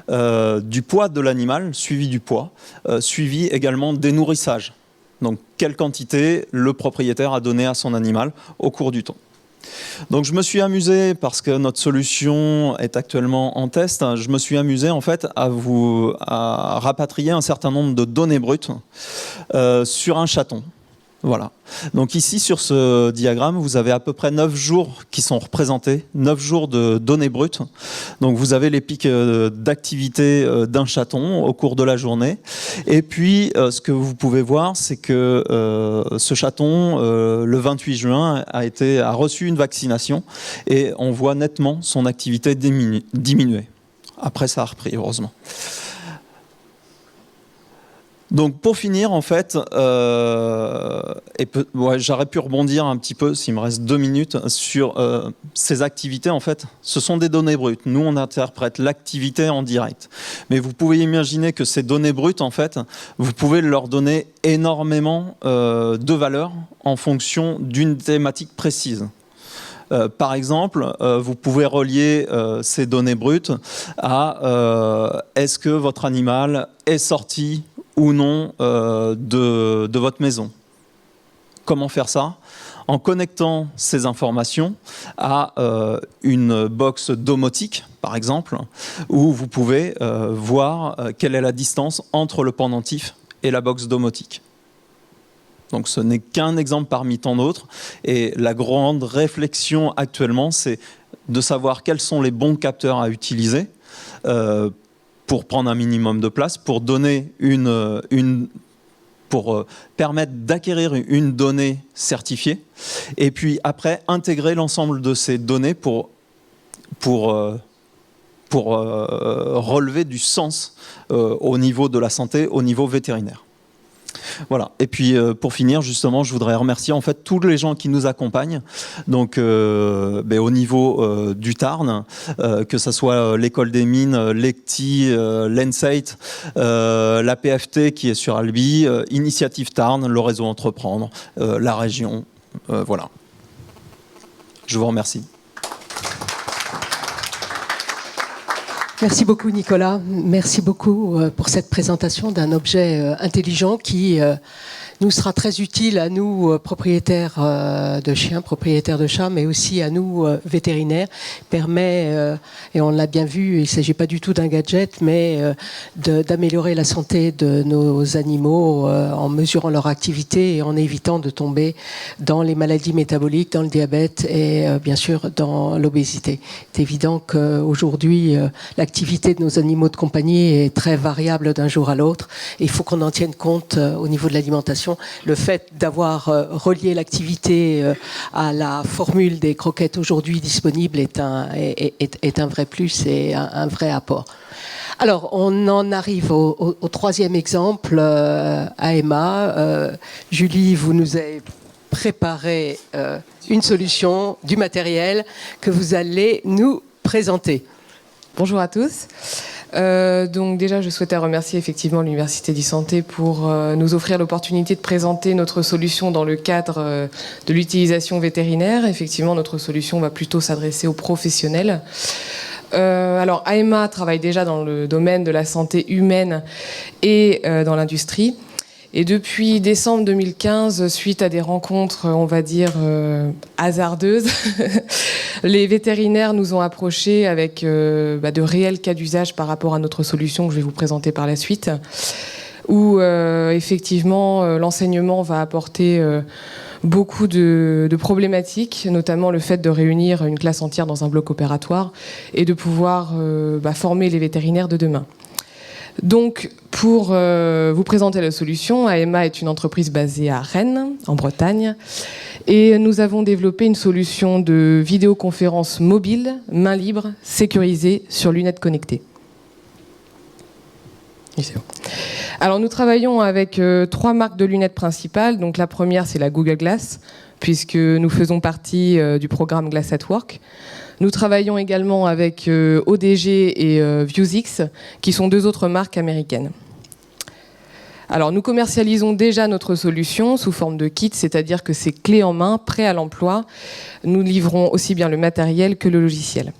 du poids de l'animal, suivi du poids, suivi également des nourrissages. Donc, quelle quantité le propriétaire a donné à son animal au cours du temps. Donc, je me suis amusé, parce que notre solution est actuellement en test, je me suis amusé en fait à rapatrier un certain nombre de données brutes sur un chaton. Voilà. Donc ici, sur ce diagramme, vous avez à peu près 9 jours qui sont représentés, 9 jours de données brutes. Donc vous avez les pics d'activité d'un chaton au cours de la journée. Et puis, ce que vous pouvez voir, c'est que ce chaton, le 28 juin, a reçu une vaccination et on voit nettement son activité diminuer. Après, ça a repris, heureusement. Donc pour finir, en fait, j'aurais pu rebondir un petit peu, s'il me reste 2 minutes, sur ces activités. En fait, ce sont des données brutes. Nous, on interprète l'activité en direct. Mais vous pouvez imaginer que ces données brutes, en fait, vous pouvez leur donner énormément de valeur en fonction d'une thématique précise. Par exemple, vous pouvez relier ces données brutes à est-ce que votre animal est sorti ou non de votre maison. Comment faire ça? En connectant ces informations à une box domotique, par exemple, où vous pouvez voir quelle est la distance entre le pendentif et la box domotique. Donc ce n'est qu'un exemple parmi tant d'autres. Et la grande réflexion actuellement, c'est de savoir quels sont les bons capteurs à utiliser pour prendre un minimum de place, pour donner pour permettre d'acquérir une donnée certifiée, et puis après intégrer l'ensemble de ces données pour relever du sens au niveau de la santé, au niveau vétérinaire. Voilà. Et puis pour finir, justement, je voudrais remercier en fait tous les gens qui nous accompagnent. Donc au niveau du Tarn, que ce soit l'école des mines, l'ECTI, l'ENSAIT, la PFT qui est sur Albi, Initiative Tarn, le réseau Entreprendre, la région. Voilà. Je vous remercie. Merci beaucoup Nicolas, merci beaucoup pour cette présentation d'un objet intelligent qui nous sera très utile à nous propriétaires de chiens, propriétaires de chats, mais aussi à nous vétérinaires. Permet, et on l'a bien vu, il ne s'agit pas du tout d'un gadget, mais d'améliorer la santé de nos animaux en mesurant leur activité et en évitant de tomber dans les maladies métaboliques, dans le diabète et bien sûr dans l'obésité. C'est évident qu'aujourd'hui, l'activité de nos animaux de compagnie est très variable d'un jour à l'autre. Il faut qu'on en tienne compte au niveau de l'alimentation. Le fait d'avoir relié l'activité à la formule des croquettes aujourd'hui disponibles est un vrai plus et un vrai apport. Alors, on en arrive au troisième exemple, AEMA. Julie, vous nous avez préparé une solution, du matériel que vous allez nous présenter. Bonjour à tous. Donc déjà, je souhaitais remercier effectivement l'Université d'e-Santé pour nous offrir l'opportunité de présenter notre solution dans le cadre de l'utilisation vétérinaire. Effectivement, notre solution va plutôt s'adresser aux professionnels. Alors, AEMA travaille déjà dans le domaine de la santé humaine et dans l'industrie. Et depuis décembre 2015, suite à des rencontres, on va dire, hasardeuses, les vétérinaires nous ont approchés avec de réels cas d'usage par rapport à notre solution que je vais vous présenter par la suite, où effectivement l'enseignement va apporter beaucoup de problématiques, notamment le fait de réunir une classe entière dans un bloc opératoire et de pouvoir former les vétérinaires de demain. Donc, pour vous présenter la solution, AEMA est une entreprise basée à Rennes, en Bretagne, et nous avons développé une solution de vidéoconférence mobile, main libre, sécurisée sur lunettes connectées. Alors, nous travaillons avec 3 marques de lunettes principales. Donc, la première, c'est la Google Glass, puisque nous faisons partie du programme Glass at Work. Nous travaillons également avec ODG et Vuzix, qui sont 2 autres marques américaines. Alors, nous commercialisons déjà notre solution sous forme de kit, c'est-à-dire que c'est clé en main, prêt à l'emploi. Nous livrons aussi bien le matériel que le logiciel.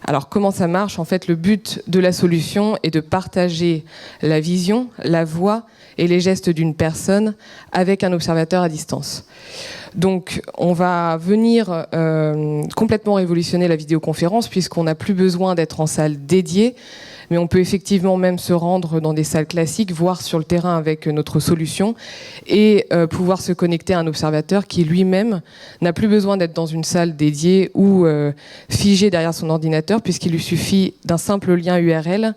Alors, comment ça marche? En fait, le but de la solution est de partager la vision, la voix et les gestes d'une personne avec un observateur à distance. Donc, on va venir complètement révolutionner la vidéoconférence puisqu'on n'a plus besoin d'être en salle dédiée, mais on peut effectivement même se rendre dans des salles classiques, voire sur le terrain avec notre solution, et pouvoir se connecter à un observateur qui lui-même n'a plus besoin d'être dans une salle dédiée ou figé derrière son ordinateur, puisqu'il lui suffit d'un simple lien URL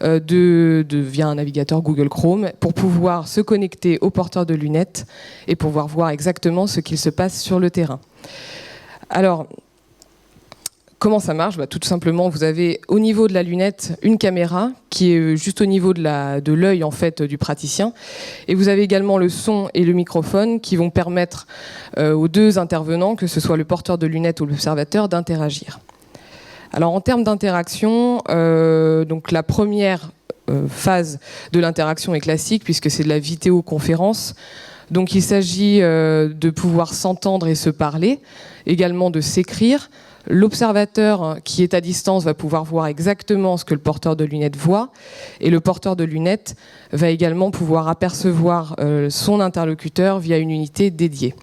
via un navigateur Google Chrome pour pouvoir se connecter au porteur de lunettes et pouvoir voir exactement ce qu'il se passe sur le terrain. Alors, comment ça marche? Tout simplement, vous avez au niveau de la lunette une caméra qui est juste au niveau de l'œil en fait du praticien, et vous avez également le son et le microphone qui vont permettre aux 2 intervenants, que ce soit le porteur de lunettes ou l'observateur, d'interagir. Alors en termes d'interaction, donc la première phase de l'interaction est classique puisque c'est de la vidéoconférence. Donc il s'agit de pouvoir s'entendre et se parler, également de s'écrire. L'observateur qui est à distance va pouvoir voir exactement ce que le porteur de lunettes voit, et le porteur de lunettes va également pouvoir apercevoir son interlocuteur via une unité dédiée.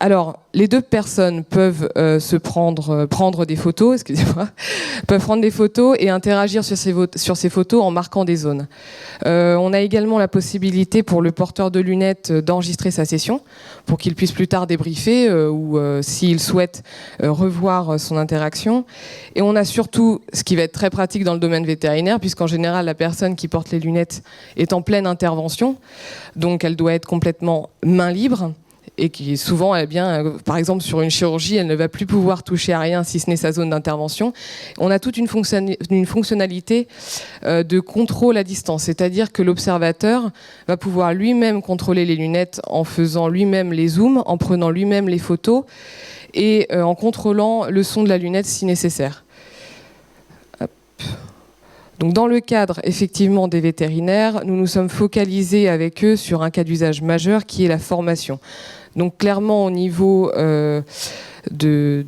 Alors, les 2 personnes peuvent prendre des photos, excusez-moi, peuvent prendre des photos et interagir sur ces photos en marquant des zones. On a également la possibilité pour le porteur de lunettes d'enregistrer sa session pour qu'il puisse plus tard débriefer ou s'il souhaite revoir son interaction. Et on a surtout, ce qui va être très pratique dans le domaine vétérinaire, puisqu'en général la personne qui porte les lunettes est en pleine intervention, donc elle doit être complètement main libre. Et qui souvent, par exemple sur une chirurgie, elle ne va plus pouvoir toucher à rien si ce n'est sa zone d'intervention. On a toute une fonctionnalité de contrôle à distance, c'est-à-dire que l'observateur va pouvoir lui-même contrôler les lunettes en faisant lui-même les zooms, en prenant lui-même les photos et en contrôlant le son de la lunette si nécessaire. Hop. Donc dans le cadre effectivement des vétérinaires, nous nous sommes focalisés avec eux sur un cas d'usage majeur qui est la formation. Donc clairement au niveau de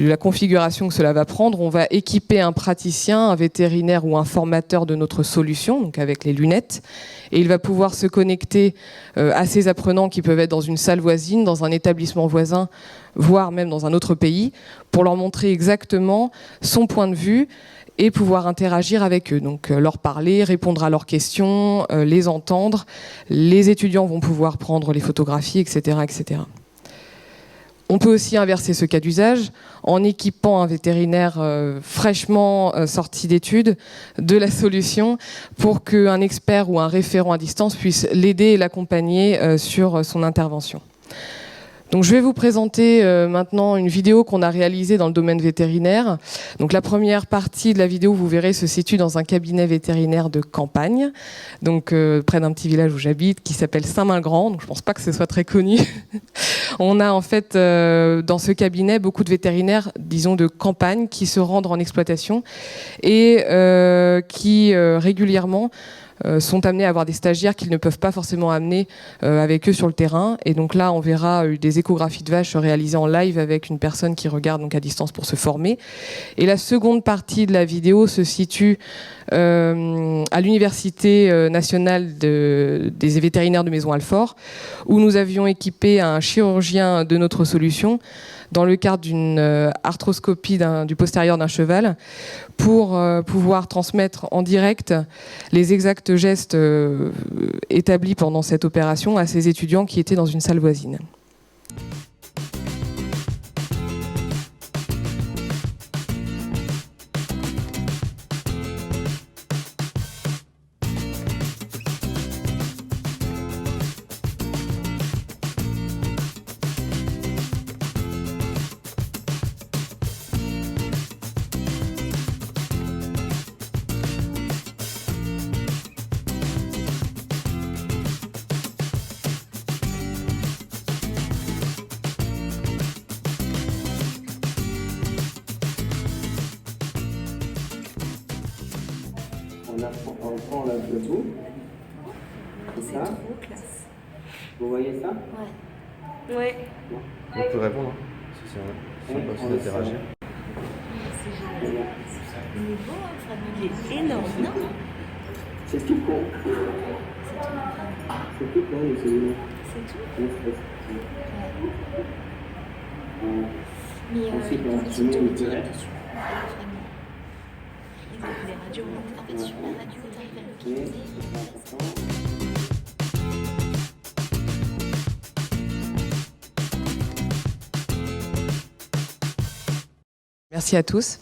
la configuration que cela va prendre, on va équiper un praticien, un vétérinaire ou un formateur de notre solution, donc avec les lunettes, et il va pouvoir se connecter à ses apprenants qui peuvent être dans une salle voisine, dans un établissement voisin, voire même dans un autre pays, pour leur montrer exactement son point de vue et pouvoir interagir avec eux, donc leur parler, répondre à leurs questions, les entendre. Les étudiants vont pouvoir prendre les photographies, etc., etc. On peut aussi inverser ce cas d'usage en équipant un vétérinaire fraîchement sorti d'études de la solution pour qu'un expert ou un référent à distance puisse l'aider et l'accompagner sur son intervention. Donc je vais vous présenter maintenant une vidéo qu'on a réalisée dans le domaine vétérinaire. Donc la première partie de la vidéo, vous verrez, se situe dans un cabinet vétérinaire de campagne, donc près d'un petit village où j'habite, qui s'appelle Saint-Main-Grand. Donc je pense pas que ce soit très connu. On a en fait dans ce cabinet beaucoup de vétérinaires, disons de campagne, qui se rendent en exploitation et qui régulièrement sont amenés à avoir des stagiaires qu'ils ne peuvent pas forcément amener avec eux sur le terrain. Et donc là, on verra des échographies de vaches réalisées en live avec une personne qui regarde donc à distance pour se former. Et la seconde partie de la vidéo se situe à l'Université nationale des vétérinaires de Maisons-Alfort, où nous avions équipé un chirurgien de notre solution dans le cadre d'une arthroscopie du postérieur d'un cheval pour pouvoir transmettre en direct les exacts gestes établis pendant cette opération à ces étudiants qui étaient dans une salle voisine. on reprend le bout. C'est trop classe. Vous voyez ça? Ouais. On peut répondre, si c'est vrai. On peut interagir. C'est génial. Il est beau, hein, Fabien. Il est énorme, non? C'est tout con. C'est tout con, mais c'est C'est tout? Mais ils sont tout petits, attention. Les radios, en fait, sur la radio, tu arrives à le Merci à tous.